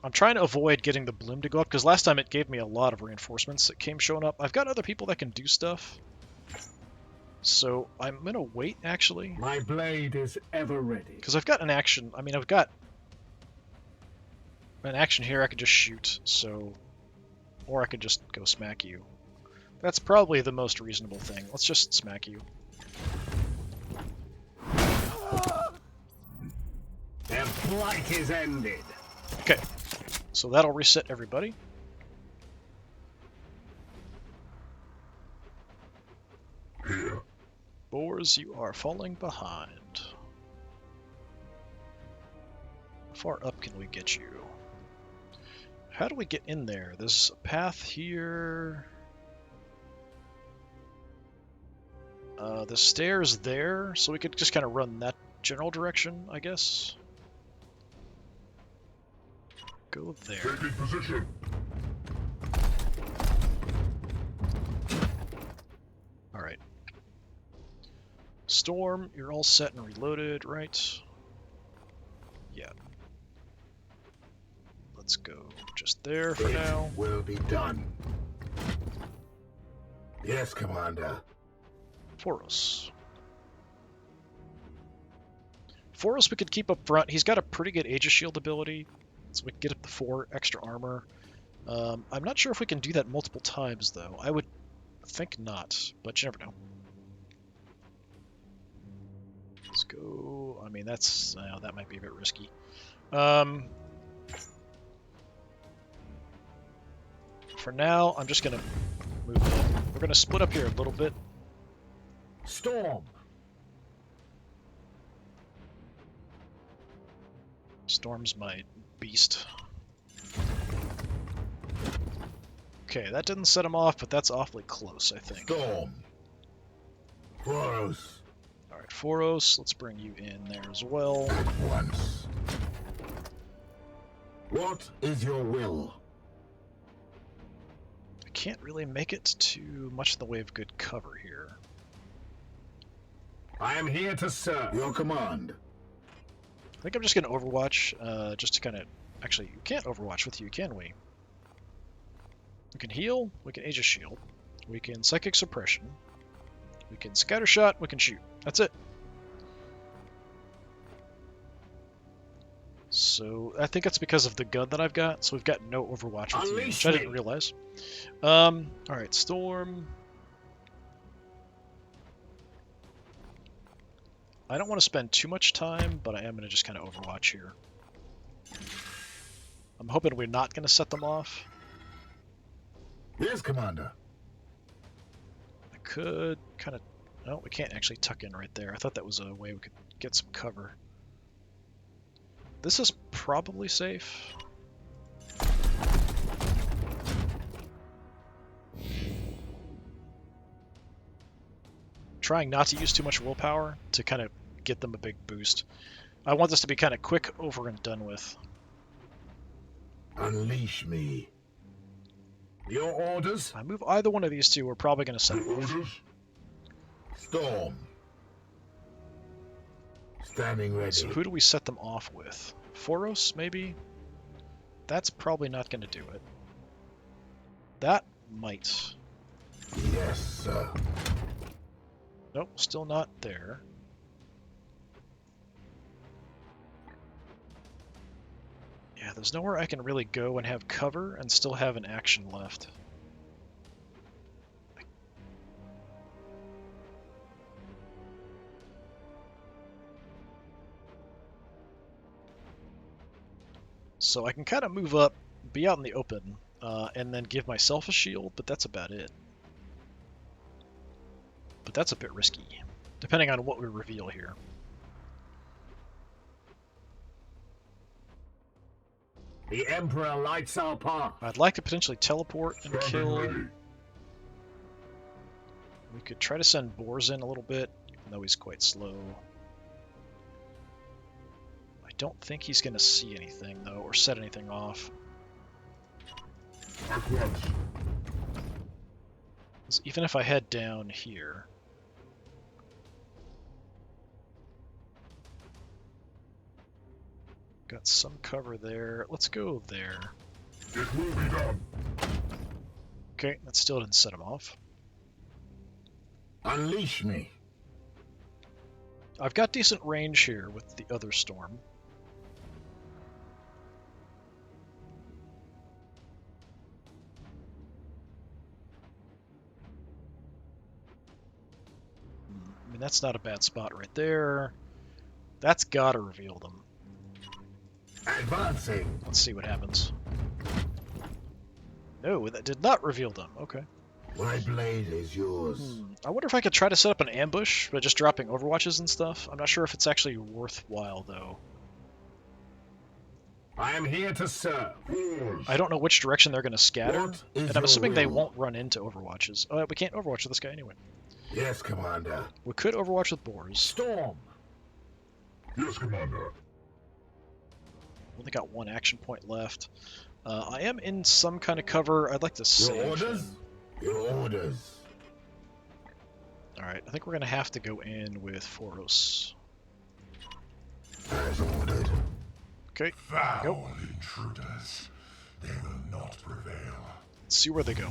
I'm trying to avoid getting the bloom to go up, because last time it gave me a lot of reinforcements that came showing up. I've got other people that can do stuff. So I'm going to wait, actually. My blade is ever ready. Because I've got an action. I mean, I've got an action here I could just shoot, so... Or I could just go smack you. That's probably the most reasonable thing. Let's just smack you. Their plight is ended. Okay, so that'll reset everybody. Here. Boars, you are falling behind. How far up can we get you? How do we get in there? There's a path here. The stairs there, so we could just kind of run that general direction, I guess. Go there. Taking position. Alright. Storm, you're all set and reloaded, right? Yeah. Let's go just there for It now. will be done. Yes, Commander. Foros. Foros we could keep up front. He's got a pretty good Aegis Shield ability, so we can get up to 4 extra armor. I'm not sure if we can do that multiple times, though. I would think not, but you never know. Let's go. I mean, that's that might be a bit risky. For now, I'm just gonna move in. We're gonna split up here a little bit. Storm. Storm's my beast. Okay, that didn't set him off, but that's awfully close, I think. Storm. Foros. Alright, Foros, let's bring you in there as well. At once. What is your will? I can't really make it to much in the way of good cover here. I am here to serve. Your command. I think I'm just going to Overwatch, just to kind of... Actually, you can't Overwatch with you, can we? We can heal, we can Aegis Shield, we can Psychic Suppression, we can Scatter Shot, we can shoot. That's it. So, I think that's because of the gun that I've got, so we've got no Overwatch with you, which I didn't realize. Alright, Storm. I don't want to spend too much time, but I am going to just kind of Overwatch here. I'm hoping we're not going to set them off. Yes, Commander. I could kind of... No, we can't actually tuck in right there. I thought that was a way we could get some cover. This is probably safe. Trying not to use too much willpower to kind of get them a big boost. I want this to be kind of quick over and done with. Unleash me. Your orders? I move either one of these two, we're probably going to set them off. Storm. Standing ready. So who do we set them off with? Foros, maybe? That's probably not going to do it. That might. Yes, sir. Nope, still not there. Yeah, there's nowhere I can really go and have cover and still have an action left. So I can kind of move up, be out in the open, and then give myself a shield, but that's about it. But that's a bit risky, depending on what we reveal here. The Emperor lights our path. I'd like to potentially teleport and kill. We could try to send Boars in a little bit, even though he's quite slow. I don't think he's going to see anything, though, or set anything off. At once. 'Cause even if I head down here... Got some cover there. Let's go there. It will be done. Okay, that still didn't set him off. Unleash me. I've got decent range here with the other storm. I mean, that's not a bad spot right there. That's gotta reveal them. Advancing. Let's see what happens. No, that did not reveal them. Okay. My blade is yours. I wonder if I could try to set up an ambush by just dropping overwatches and stuff. I'm not sure if it's actually worthwhile, though. I am here to serve. I don't know which direction they're going to scatter, What is and I'm your assuming they will? won't run into overwatches. We can't overwatch with this guy anyway. Yes, Commander. We could overwatch with Boars. Storm. Yes, Commander. Only got one action point left. I am in some kind of cover. I'd like to save Your orders? him. Your orders. Alright, I think we're going to have to go in with Foros. As ordered. Okay, Foul intruders. They will not prevail. Let's see where they go.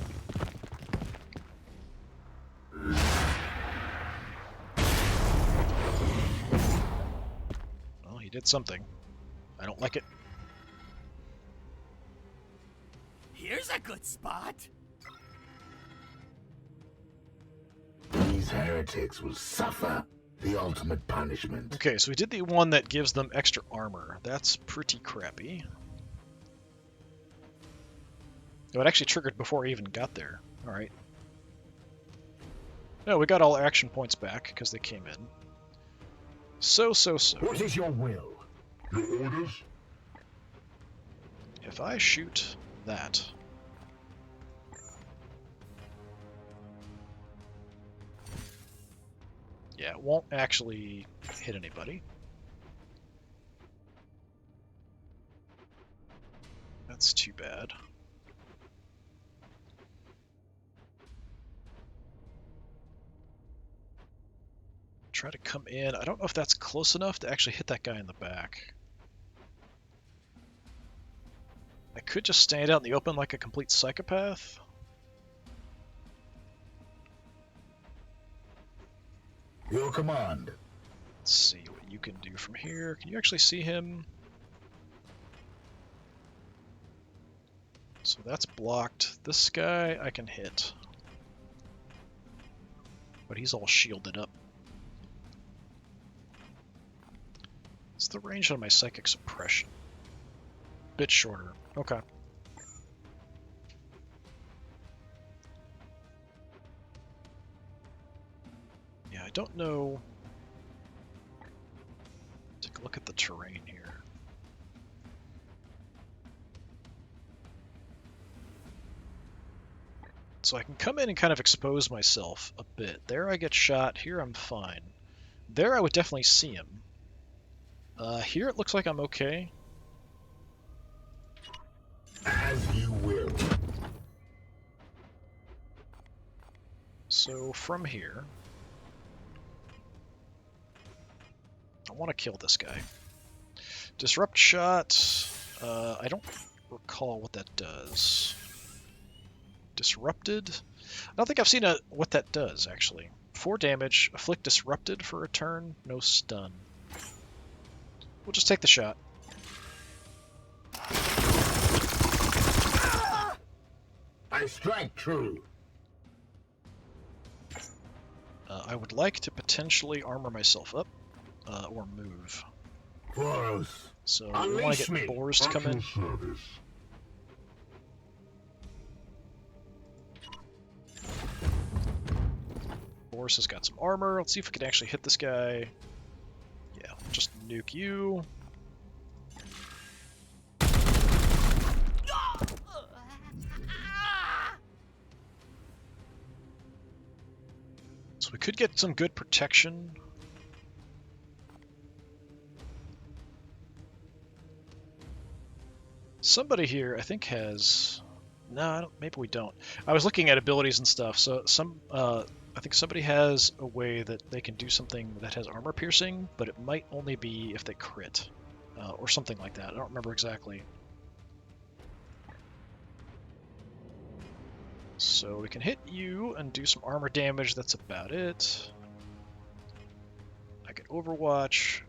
Well, he did something. I don't like it. Here's a good spot. These heretics will suffer the ultimate punishment. Okay, so we did the one that gives them extra armor. That's pretty crappy. Oh, it actually triggered before I even got there. Alright. No, we got all our action points back because they came in. So. What is your will? Your orders? If I shoot that... Yeah, it won't actually hit anybody. That's too bad. Try to come in. I don't know if that's close enough to actually hit that guy in the back. I could just stand out in the open like a complete psychopath. Your command. Let's see what you can do from here. Can you actually see him? So that's blocked. This guy I can hit. But he's all shielded up. What's the range on my psychic suppression? Bit shorter. Okay. Yeah, I don't know. Take a look at the terrain here. So I can come in and kind of expose myself a bit. There I get shot. Here I'm fine. There I would definitely see him. Here it looks like I'm okay. As you will. So from here, I want to kill this guy. Disrupt shot. I don't recall what that does. Disrupted. I don't think I've seen what that does actually. 4 damage. Afflict disrupted for a turn. No stun. We'll just take the shot. I strike true. I would like to potentially armor myself up or move. Boros. So we want to get boars to come in. Service. Boris has got some armor. Let's see if we can actually hit this guy. Yeah, just nuke you. So we could get some good protection. Somebody here, I think, has... No, maybe we don't. I was looking at abilities and stuff, so I think somebody has a way that they can do something that has armor piercing, but it might only be if they crit, or something like that. I don't remember exactly. So we can hit you and do some armor damage. That's about it. I can Overwatch.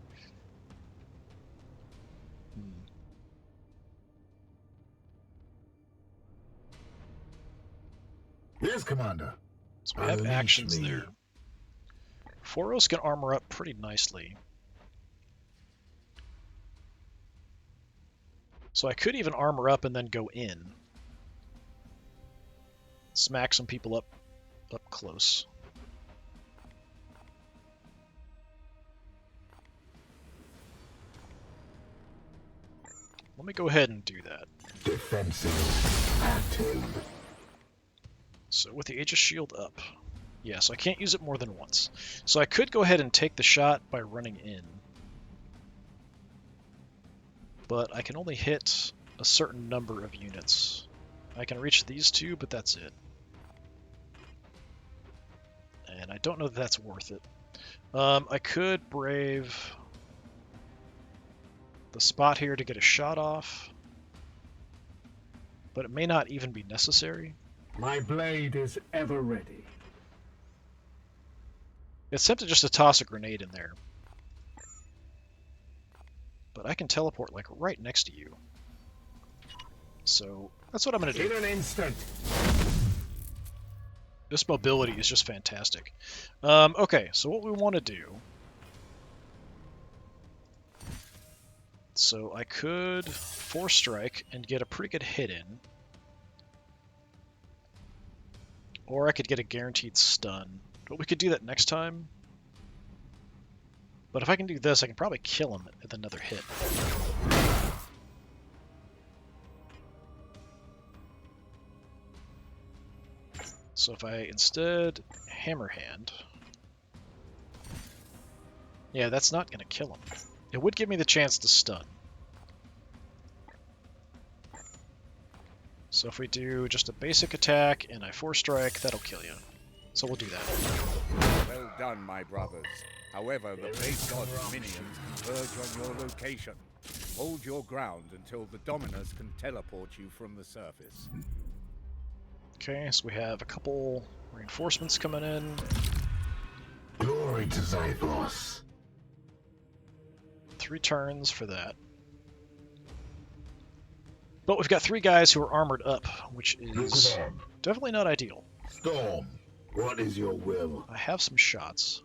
Yes, Commander. So we have actions there. Foros can armor up pretty nicely. So I could even armor up and then go in. Smack some people up close. Let me go ahead and do that. Defensive active. So with the Aegis Shield up. Yeah, so I can't use it more than once. So I could go ahead and take the shot by running in. But I can only hit a certain number of units. I can reach these 2, but that's it. And I don't know that that's worth it. I could brave the spot here to get a shot off. but it may not even be necessary. My blade is ever ready. It's tempted just to toss a grenade in there. But I can teleport, like, right next to you. So, that's what I'm going to do. In an instant. This mobility is just fantastic. Okay, so what we want to do... So I could Force Strike and get a pretty good hit in. Or I could get a guaranteed stun. But we could do that next time. But if I can do this, I can probably kill him with another hit. So if I instead Hammer Hand... Yeah, that's not going to kill him. It would give me the chance to stun. So if we do just a basic attack and I Force Strike, that'll kill you. So we'll do that. Well done, my brothers. However, the Blade God's minions converge on your location. Hold your ground until the Dominus can teleport you from the surface. Okay, so we have a couple reinforcements coming in. Glory to Zythos. 3 turns for that. But we've got 3 guys who are armored up, which is definitely not ideal. Storm, what is your will? I have some shots.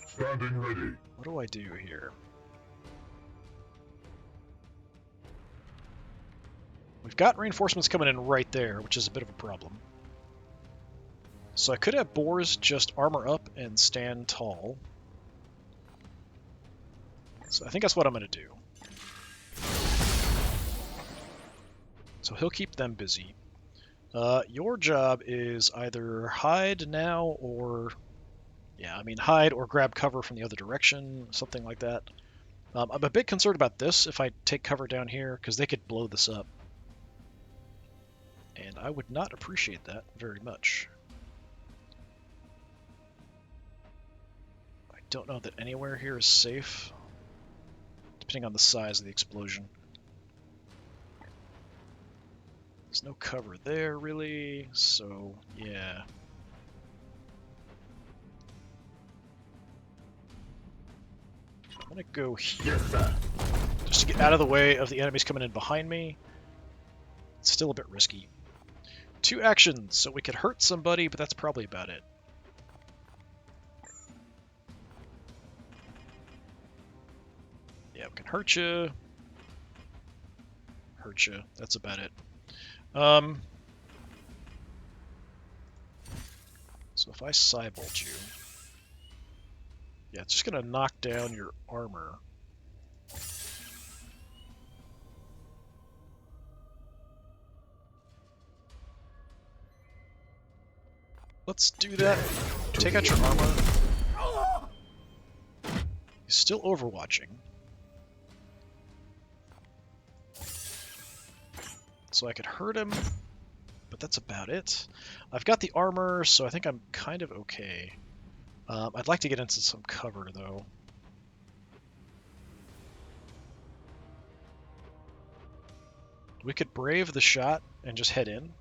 Standing ready. What do I do here? We've got reinforcements coming in right there, which is a bit of a problem. So I could have boars just armor up and stand tall. So I think that's what I'm going to do. So he'll keep them busy. Your job is either hide now or... Yeah, I mean hide or grab cover from the other direction, something like that. I'm a bit concerned about this if I take cover down here, because they could blow this up. And I would not appreciate that very much. I don't know that anywhere here is safe, depending on the size of the explosion. There's no cover there, really, so yeah. I'm gonna go here, just to get out of the way of the enemies coming in behind me. It's still a bit risky. 2 actions, so we could hurt somebody, but that's probably about it. Yeah, we can hurt you. Hurt you. That's about it. So if I Cybolt you... Yeah, it's just going to knock down your armor. Let's do that. Take out your armor. He's still overwatching. So I could hurt him, but that's about it. I've got the armor, so I think I'm kind of okay. I'd like to get into some cover, though. We could brave the shot and just head in.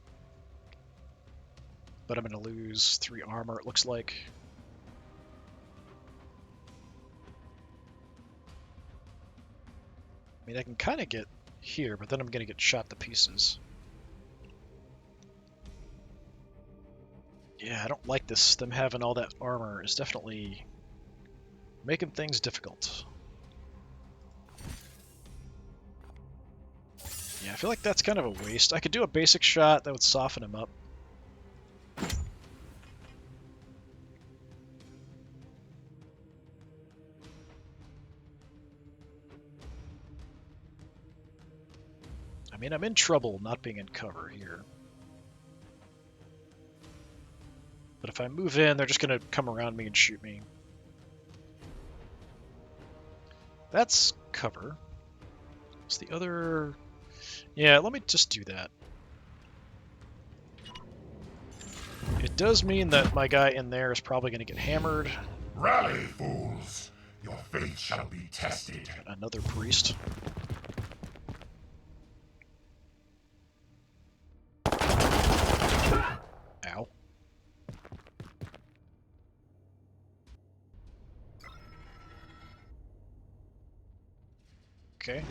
But I'm going to lose 3 armor, it looks like. I mean, I can kind of get here, but then I'm going to get shot to pieces. Yeah, I don't like this. Them having all that armor is definitely making things difficult. Yeah, I feel like that's kind of a waste. I could do a basic shot that would soften him up. I mean, I'm in trouble not being in cover here. But if I move in, they're just going to come around me and shoot me. That's cover. What's the other... Yeah, let me just do that. It does mean that my guy in there is probably going to get hammered. Rally, fools! Your faith shall be tested. Another priest. Ow. Okay.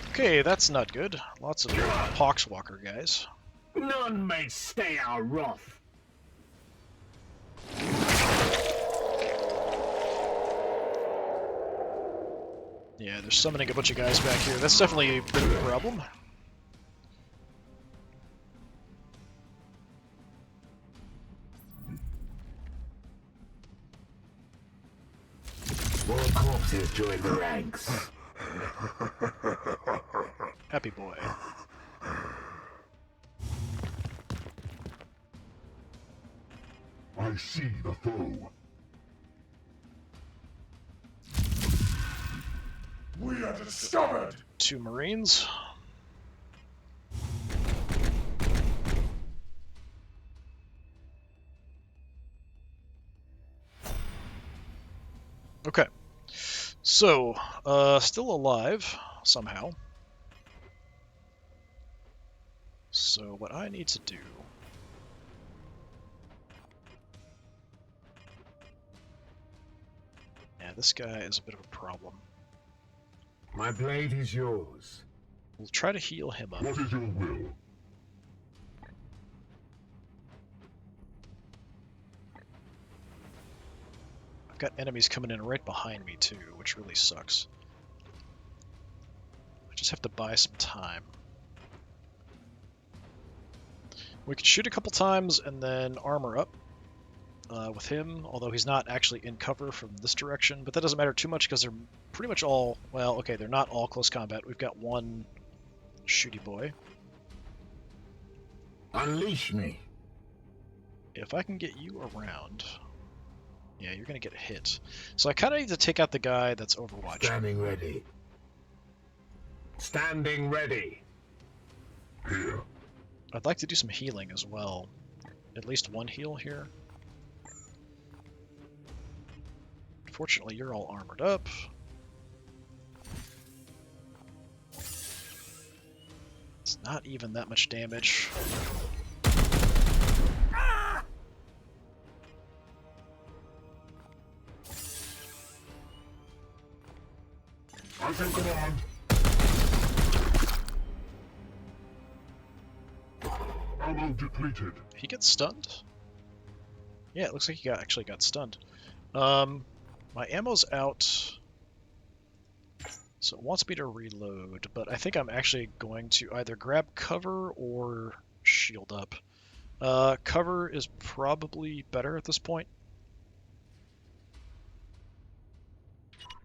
Okay, that's not good. Lots of Poxwalker guys. None may stay our wrath. Yeah, they're summoning a bunch of guys back here. That's definitely a bit of a problem. More corpses join the ranks. Happy boy. I see the foe. We are discovered! 2 Marines. Okay. So, still alive, somehow. So what I need to do... Yeah, this guy is a bit of a problem. My blade is yours. We'll try to heal him up. What is your will? I've got enemies coming in right behind me too, which really sucks. I just have to buy some time. We could shoot a couple times and then armor up with him, although he's not actually in cover from this direction, but that doesn't matter too much because they're pretty much all, well, okay, they're not all close combat. We've got one shooty boy. Unleash me. If I can get you around... Yeah, you're going to get hit. So I kind of need to take out the guy that's Overwatch. Standing ready. Standing ready. Here. I'd like to do some healing as well. At least one heal here. Fortunately, you're all armored up. It's not even that much damage. I can command. Ammo depleted. He gets stunned? Yeah, it looks like he actually got stunned. My ammo's out, so it wants me to reload, but I think I'm actually going to either grab cover or shield up. Cover is probably better at this point.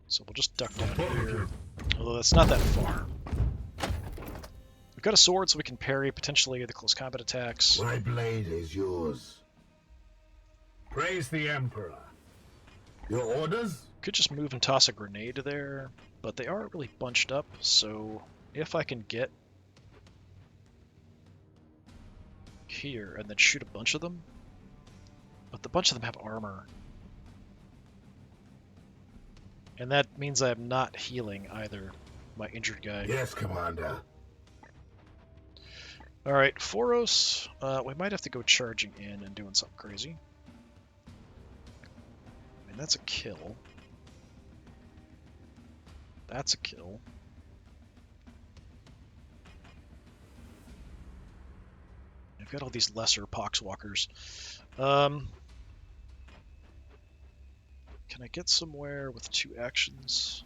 So we'll just duck down here, although that's not that far. We've got a sword, so we can parry potentially the close combat attacks. My blade is yours. Praise the Emperor. Your orders? Could just move and toss a grenade there, but they aren't really bunched up, so if I can get here and then shoot a bunch of them, but the bunch of them have armor. And that means I'm not healing either my injured guy. Yes, Commander. Alright, Foros, we might have to go charging in and doing something crazy. I mean, that's a kill. That's a kill. I've got all these lesser Poxwalkers. Can I get somewhere with 2 actions?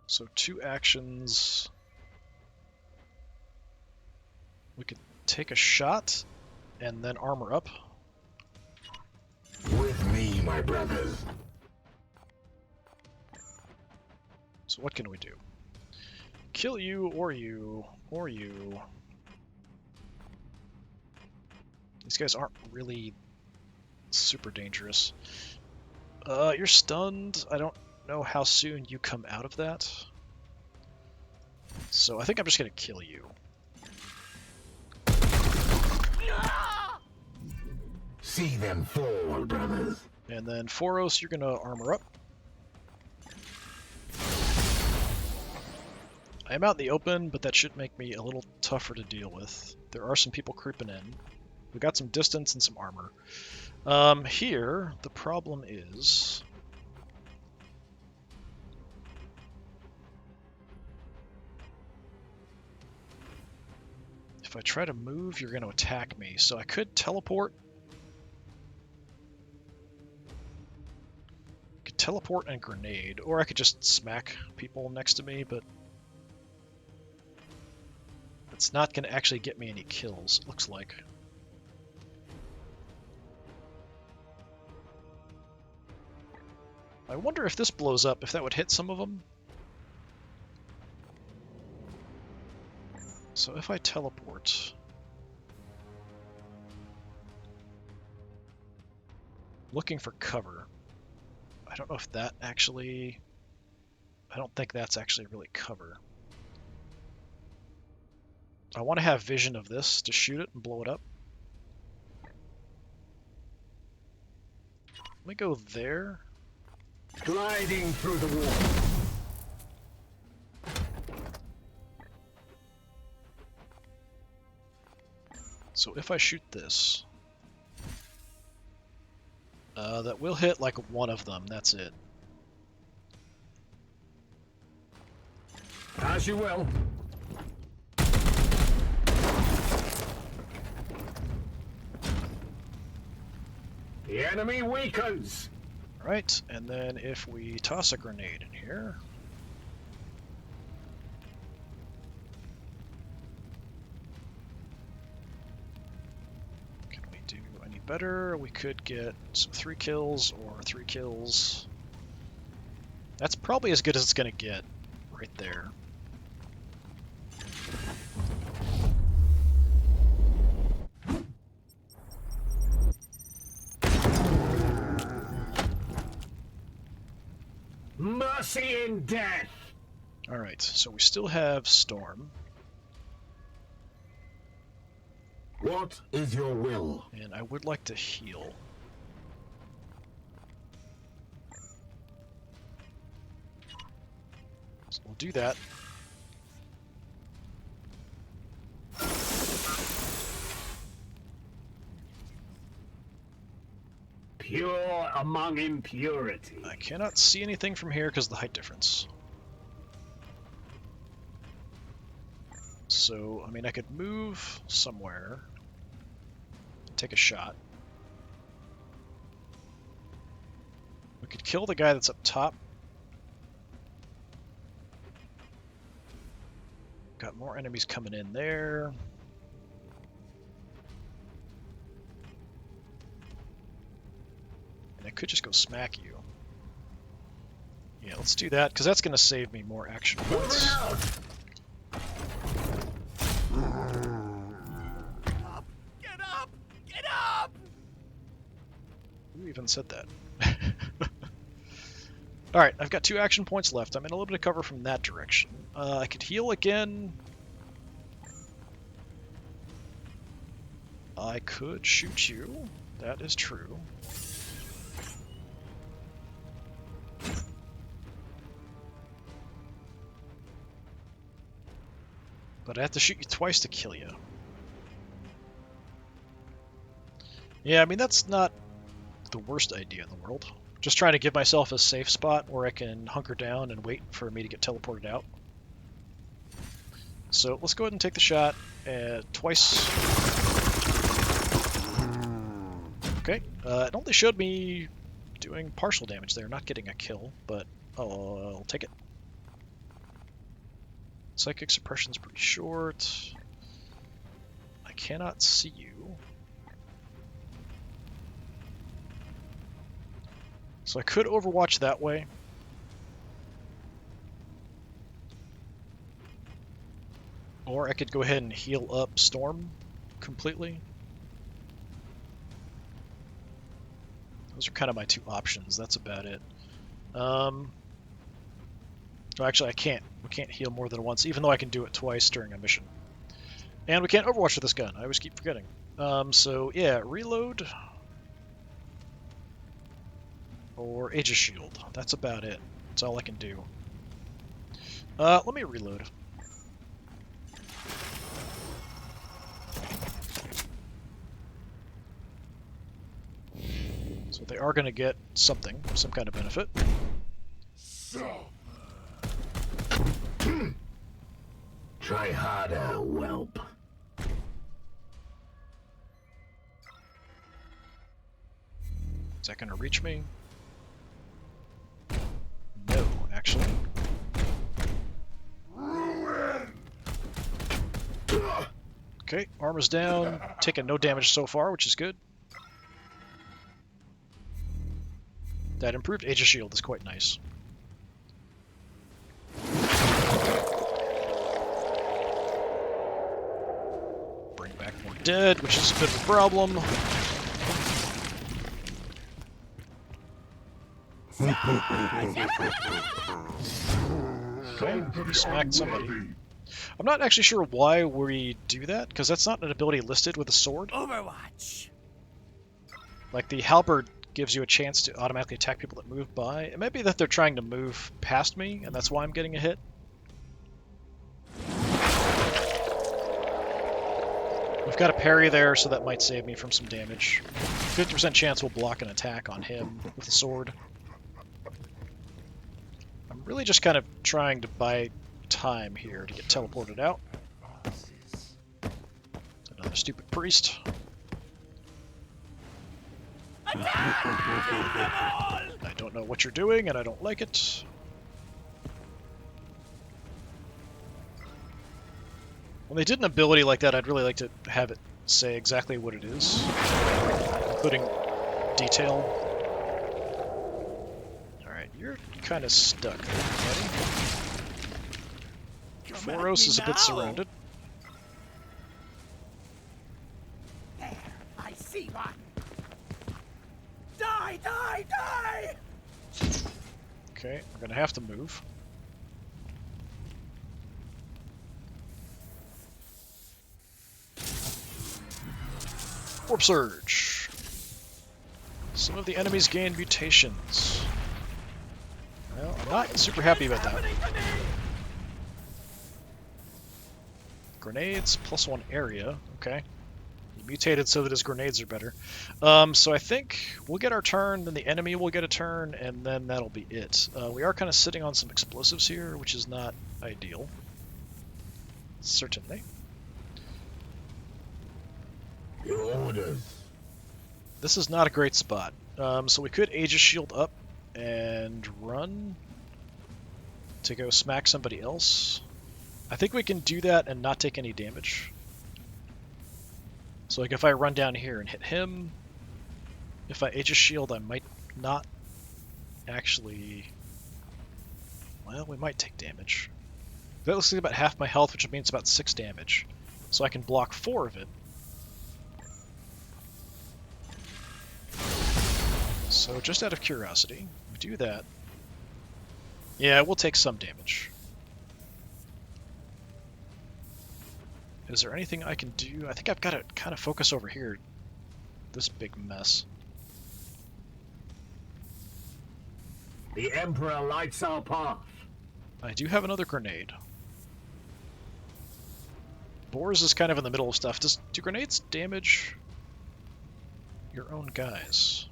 So 2 actions. We could take a shot and then armor up. With me, my brothers. So what can we do? Kill you, or you, or you. These guys aren't really super dangerous. You're stunned. I don't know how soon you come out of that. So I think I'm just going to kill you. See them fall, brothers. And then Foros, you're gonna armor up. I am out in the open, but that should make me a little tougher to deal with. There are some people creeping in. We got some distance and some armor. Here, the problem is... if I try to move, you're going to attack me. So I could teleport. I could teleport and grenade, or I could just smack people next to me, but it's not going to actually get me any kills, it looks like. I wonder if this blows up, if that would hit some of them. So if I teleport... looking for cover. I don't know if that actually... I don't think that's actually really cover. I want to have vision of this to shoot it and blow it up. Let me go there. Gliding through the wall. So if I shoot this, that will hit like one of them, that's it. As you will. The enemy weakens. Right, and then if we toss a grenade in here, can we do any better? We could get some 3 kills or 3 kills. That's probably as good as it's going to get right there. Mercy in death. Alright, so we still have Storm. What is your will? And I would like to heal. So we'll do that. Pure among impurity. I cannot see anything from here because of the height difference. So, I mean, I could move somewhere, take a shot. We could kill the guy that's up top. Got more enemies coming in there. And I could just go smack you. Yeah, let's do that, because that's going to save me more action points. Get up! Get up! Who even said that? Alright, I've got 2 action points left. I'm in a little bit of cover from that direction. I could heal again. I could shoot you. That is true. But I have to shoot you twice to kill you. Yeah, I mean, that's not the worst idea in the world. Just trying to give myself a safe spot where I can hunker down and wait for me to get teleported out. So let's go ahead and take the shot twice. Okay, it only showed me doing partial damage there, not getting a kill, but I'll take it. Psychic suppression's pretty short. I cannot see you. So I could overwatch that way. Or I could go ahead and heal up Storm completely. Those are kind of my 2 options. That's about it. Well, actually, I can't. We can't heal more than once, even though I can do it twice during a mission. And we can't overwatch with this gun. I always keep forgetting. So, yeah, reload. Or Aegis Shield. That's about it. That's all I can do. Let me reload. So they are going to get something, some kind of benefit. Try harder, whelp. Is that going to reach me? No, actually. Okay, armor's down. Taking no damage so far, which is good. That improved Aegis Shield is quite nice. Bring back more dead, which is a bit of a problem. Okay, we smacked somebody. I'm not actually sure why we do that, because that's not an ability listed with a sword. Overwatch. Like, the halberd gives you a chance to automatically attack people that move by. It might be that they're trying to move past me, and that's why I'm getting a hit. We've got a parry there, so that might save me from some damage. 50% chance we'll block an attack on him with a sword. I'm really just kind of trying to buy time here to get teleported out. Another stupid priest. I don't know what you're doing, and I don't like it. When they did an ability like that, I'd really like to have it say exactly what it is, including detail. Alright, you're kind of stuck there, buddy. Foros is a bit surrounded. There, I see one. Die, die, die! Okay, we're gonna have to move. Warp Surge. Some of the enemies gain mutations. Well, I'm not super happy about that. Grenades, +1 area. Okay. He mutated so that his grenades are better. So I think we'll get our turn, then the enemy will get a turn, and then that'll be it. We are kind of sitting on some explosives here, which is not ideal. Certainly. Your orders. This is not a great spot. So we could Aegis Shield up and run to go smack somebody else. I think we can do that and not take any damage. So like if I run down here and hit him, if I Aegis Shield, I might not actually... Well, we might take damage. That looks like about half my health, which means about 6 damage. So I can block 4 of it. So just out of curiosity, we do that. Yeah, we'll take some damage. Is there anything I can do? I think I've got to kind of focus over here. This big mess. The Emperor lights our path. I do have another grenade. Boars is kind of in the middle of stuff. Do grenades damage your own guys?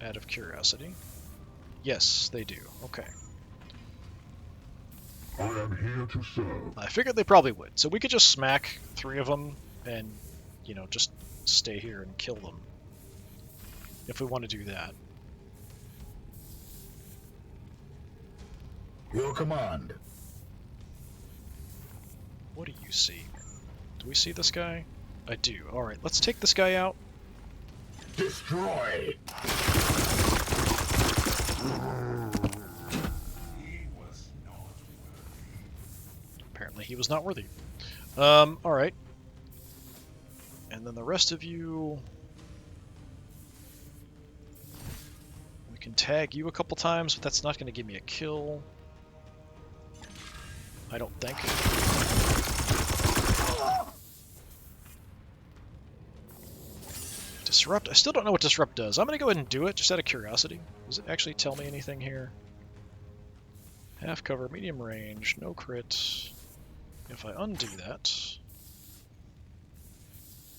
Out of curiosity. Yes, they do. Okay. I am here to serve. I figured they probably would. So we could just smack 3 of them and, you know, just stay here and kill them. If we want to do that. Your command. What do you see? Do we see this guy? I do. Alright, let's take this guy out. Destroy. Apparently he was not worthy. Alright. And then the rest of you... We can tag you a couple times, but that's not going to give me a kill. I don't think. Disrupt. I still don't know what Disrupt does. I'm going to go ahead and do it, just out of curiosity. Does it actually tell me anything here? Half cover, medium range, no crit. If I undo that,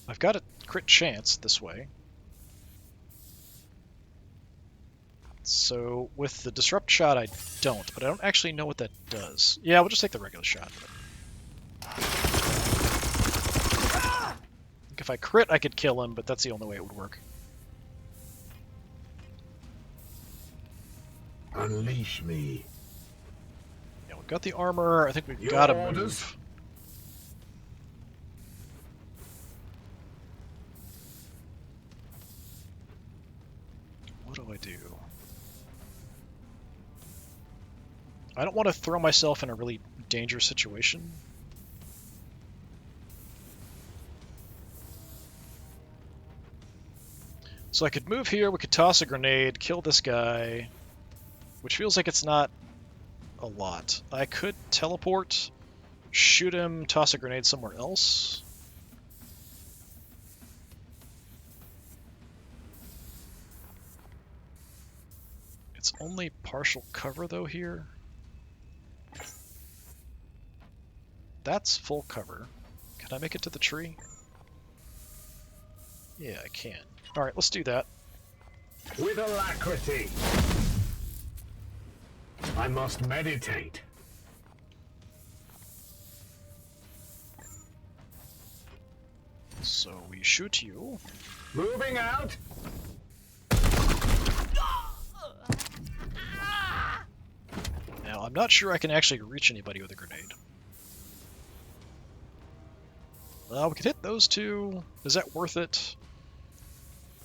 I've got a crit chance this way. So with the Disrupt shot, I don't, but I don't actually know what that does. Yeah, we'll just take the regular shot. I think if I crit, I could kill him, but that's the only way it would work. Unleash me. Yeah, we've got the armor. I think we've Your got to orders? move. What do I do? I don't want to throw myself in a really dangerous situation. So I could move here, we could toss a grenade, kill this guy, which feels like it's not a lot. I could teleport, shoot him, toss a grenade somewhere else. It's only partial cover though here. That's full cover. Can I make it to the tree? Yeah, I can. Alright, let's do that. With alacrity. I must meditate. So we shoot you. Moving out. Now, I'm not sure I can actually reach anybody with a grenade. Well, we could hit those two. Is that worth it?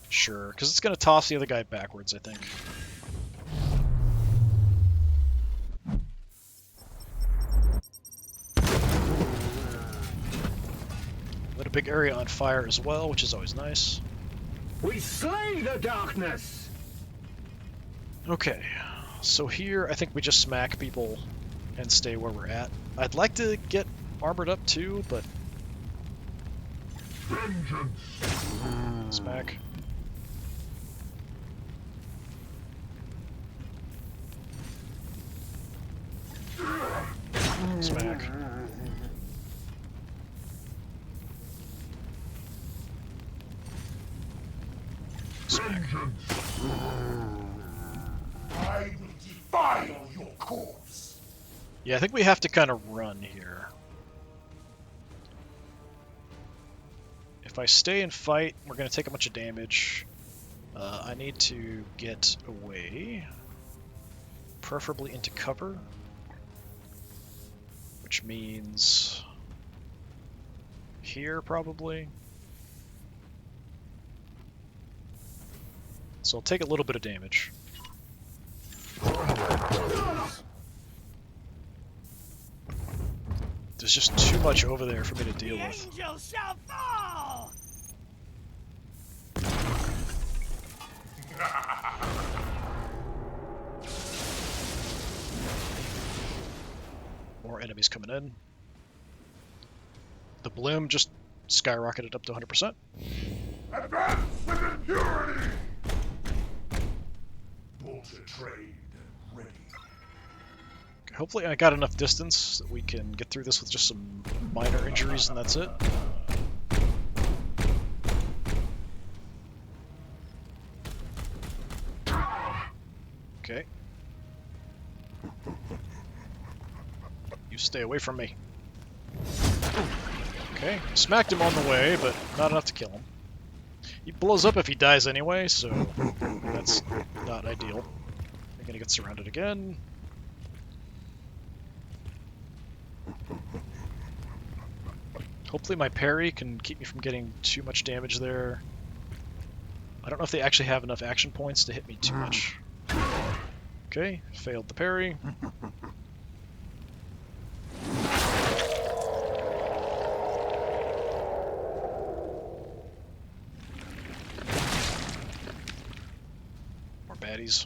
Sure, because it's going to toss the other guy backwards, I think. Lit a big area on fire as well, which is always nice. We slay the darkness. Okay, so here I think we just smack people and stay where we're at. I'd like to get armored up too, but... Vengeance. Smack. Smack. Smack. I will defile your corpse. Yeah, I think we have to kind of run here. If I stay and fight, we're going to take a bunch of damage. I need to get away, preferably into cover, which means here probably. So I'll take a little bit of damage. There's just too much over there for me to deal with. Angel shall fall. More enemies coming in. The bloom just skyrocketed up to 100%. Advance with impurity. Bolter trained and ready. Hopefully I got enough distance that we can get through this with just some minor injuries and that's it. Okay. You stay away from me. Okay, smacked him on the way, but not enough to kill him. He blows up if he dies anyway, so that's not ideal. We're gonna get surrounded again. Hopefully my parry can keep me from getting too much damage there. I don't know if they actually have enough action points to hit me too much. Okay, failed the parry. More baddies.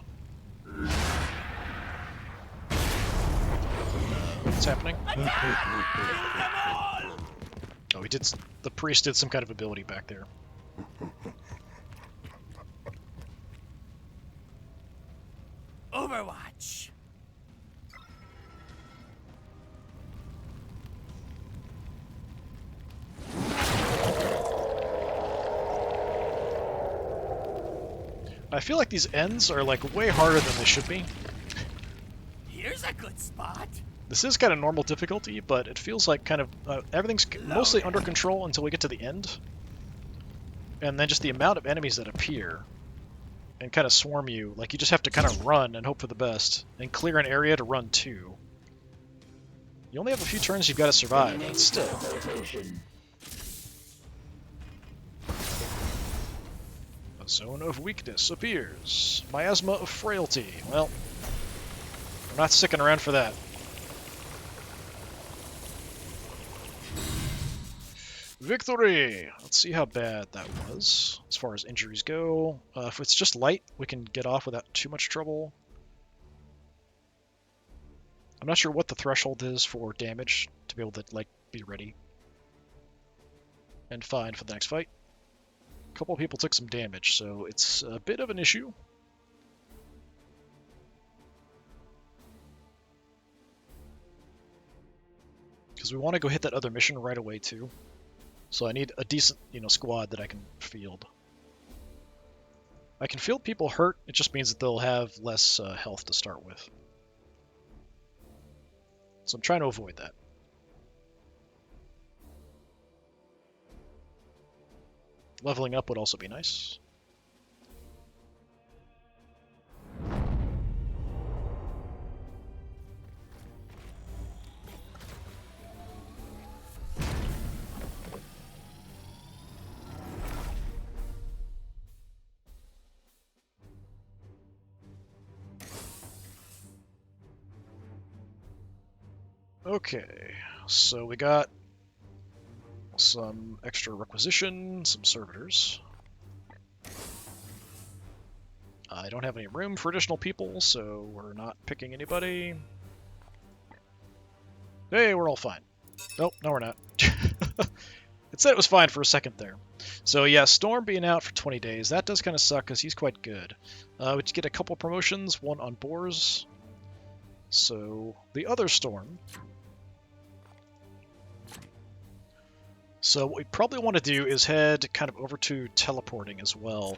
What's happening? Oh, he did. The priest did some kind of ability back there. I feel like these ends are like way harder than they should be. Here's a good spot. This is kind of normal difficulty, but it feels like kind of everything's mostly under control until we get to the end. And then just the amount of enemies that appear and kind of swarm you, like you just have to kind of run and hope for the best, and clear an area to run to. You only have a few turns you've got to survive, but still. A zone of weakness appears. Miasma of frailty. Well, we're not sticking around for that. Victory! Let's see how bad that was, as far as injuries go. If it's just light, we can get off without too much trouble. I'm not sure what the threshold is for damage to be able to, like, be ready. And fine for the next fight. A couple of people took some damage, so it's a bit of an issue. Because we want to go hit that other mission right away, too. So I need a decent, squad that I can field. I can field people hurt, it just means that they'll have less health to start with. So I'm trying to avoid that. Leveling up would also be nice. Okay, so we got some extra requisition, some servitors. I don't have any room for additional people, so we're not picking anybody. Hey, we're all fine. Nope, no we're not. It said it was fine for a second there. So yeah, Storm being out for 20 days, that does kind of suck because he's quite good. We get a couple promotions, one on Boars. So the other Storm. So what we probably want to do is head kind of over to teleporting as well.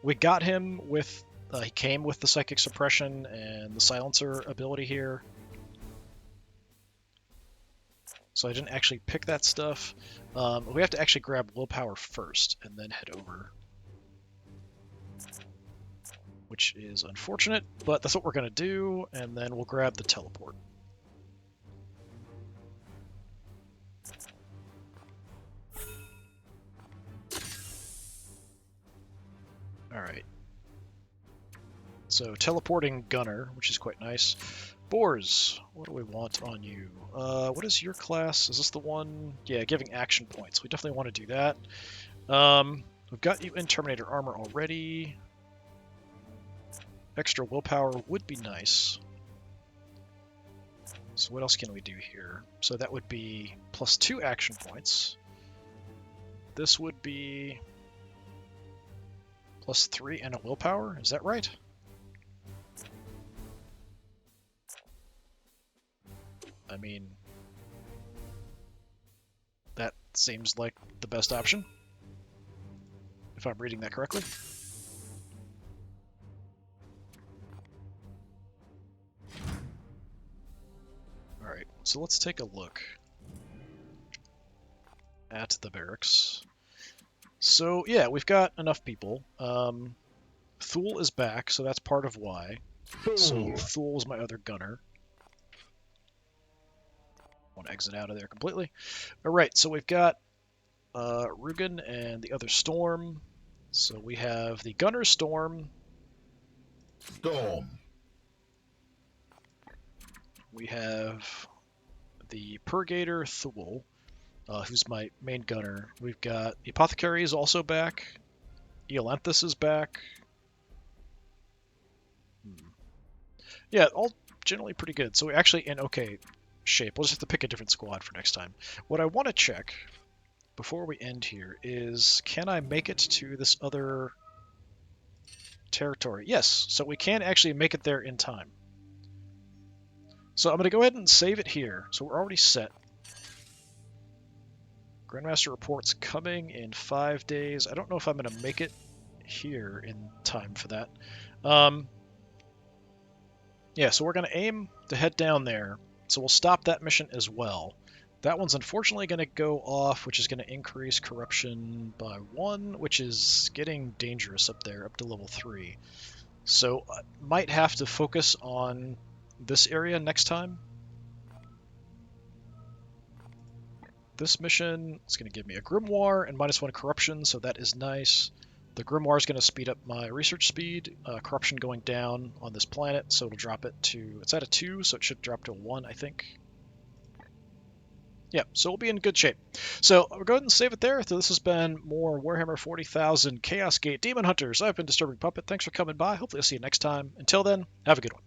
We got him with, he came with the Psychic Suppression and the Silencer ability here. So I didn't actually pick that stuff. We have to actually grab Willpower first and then head over. Which is unfortunate, but that's what we're going to do, and then we'll grab the teleport. Alright. So, teleporting Gunner, which is quite nice. Boars, what do we want on you? What is your class? Is this the one? Yeah, giving action points. We definitely want to do that. We've got you in Terminator armor already. Extra willpower would be nice. So what else can we do here? So that would be +2 action points. This would be +3 and a willpower. Is that right? I mean, that seems like the best option, if I'm reading that correctly. Alright, so let's take a look at the barracks. So, yeah, we've got enough people. Thule is back, so that's part of why. So Thule was my other gunner. Want to exit out of there completely. Alright, so we've got Rugen and the other Storm. So we have the Gunner Storm. Storm. We have the Purgator Thule, who's my main gunner. We've got the Apothecary is also back. Eolanthus is back. Yeah, all generally pretty good. So we're actually in okay shape. We'll just have to pick a different squad for next time. What I want to check before we end here is, can I make it to this other territory? Yes, so we can actually make it there in time. So I'm going to go ahead and save it here. So we're already set. Grandmaster reports coming in 5 days. I don't know if I'm going to make it here in time for that. Yeah, so we're going to aim to head down there. So we'll stop that mission as well. That one's unfortunately going to go off, which is going to increase corruption by 1, which is getting dangerous up there, up to level 3. So I might have to focus on this area next time. This mission is going to give me a grimoire and -1 corruption, so that is nice. The grimoire is going to speed up my research speed. Corruption going down on this planet, so it'll drop it to... It's at a 2, so it should drop to a 1, I think. Yeah, so we'll be in good shape. So we'll go ahead and save it there. So this has been more Warhammer 40,000 Chaos Gate Demon Hunters. I've been Disturbing Puppet. Thanks for coming by. Hopefully I'll see you next time. Until then, have a good one.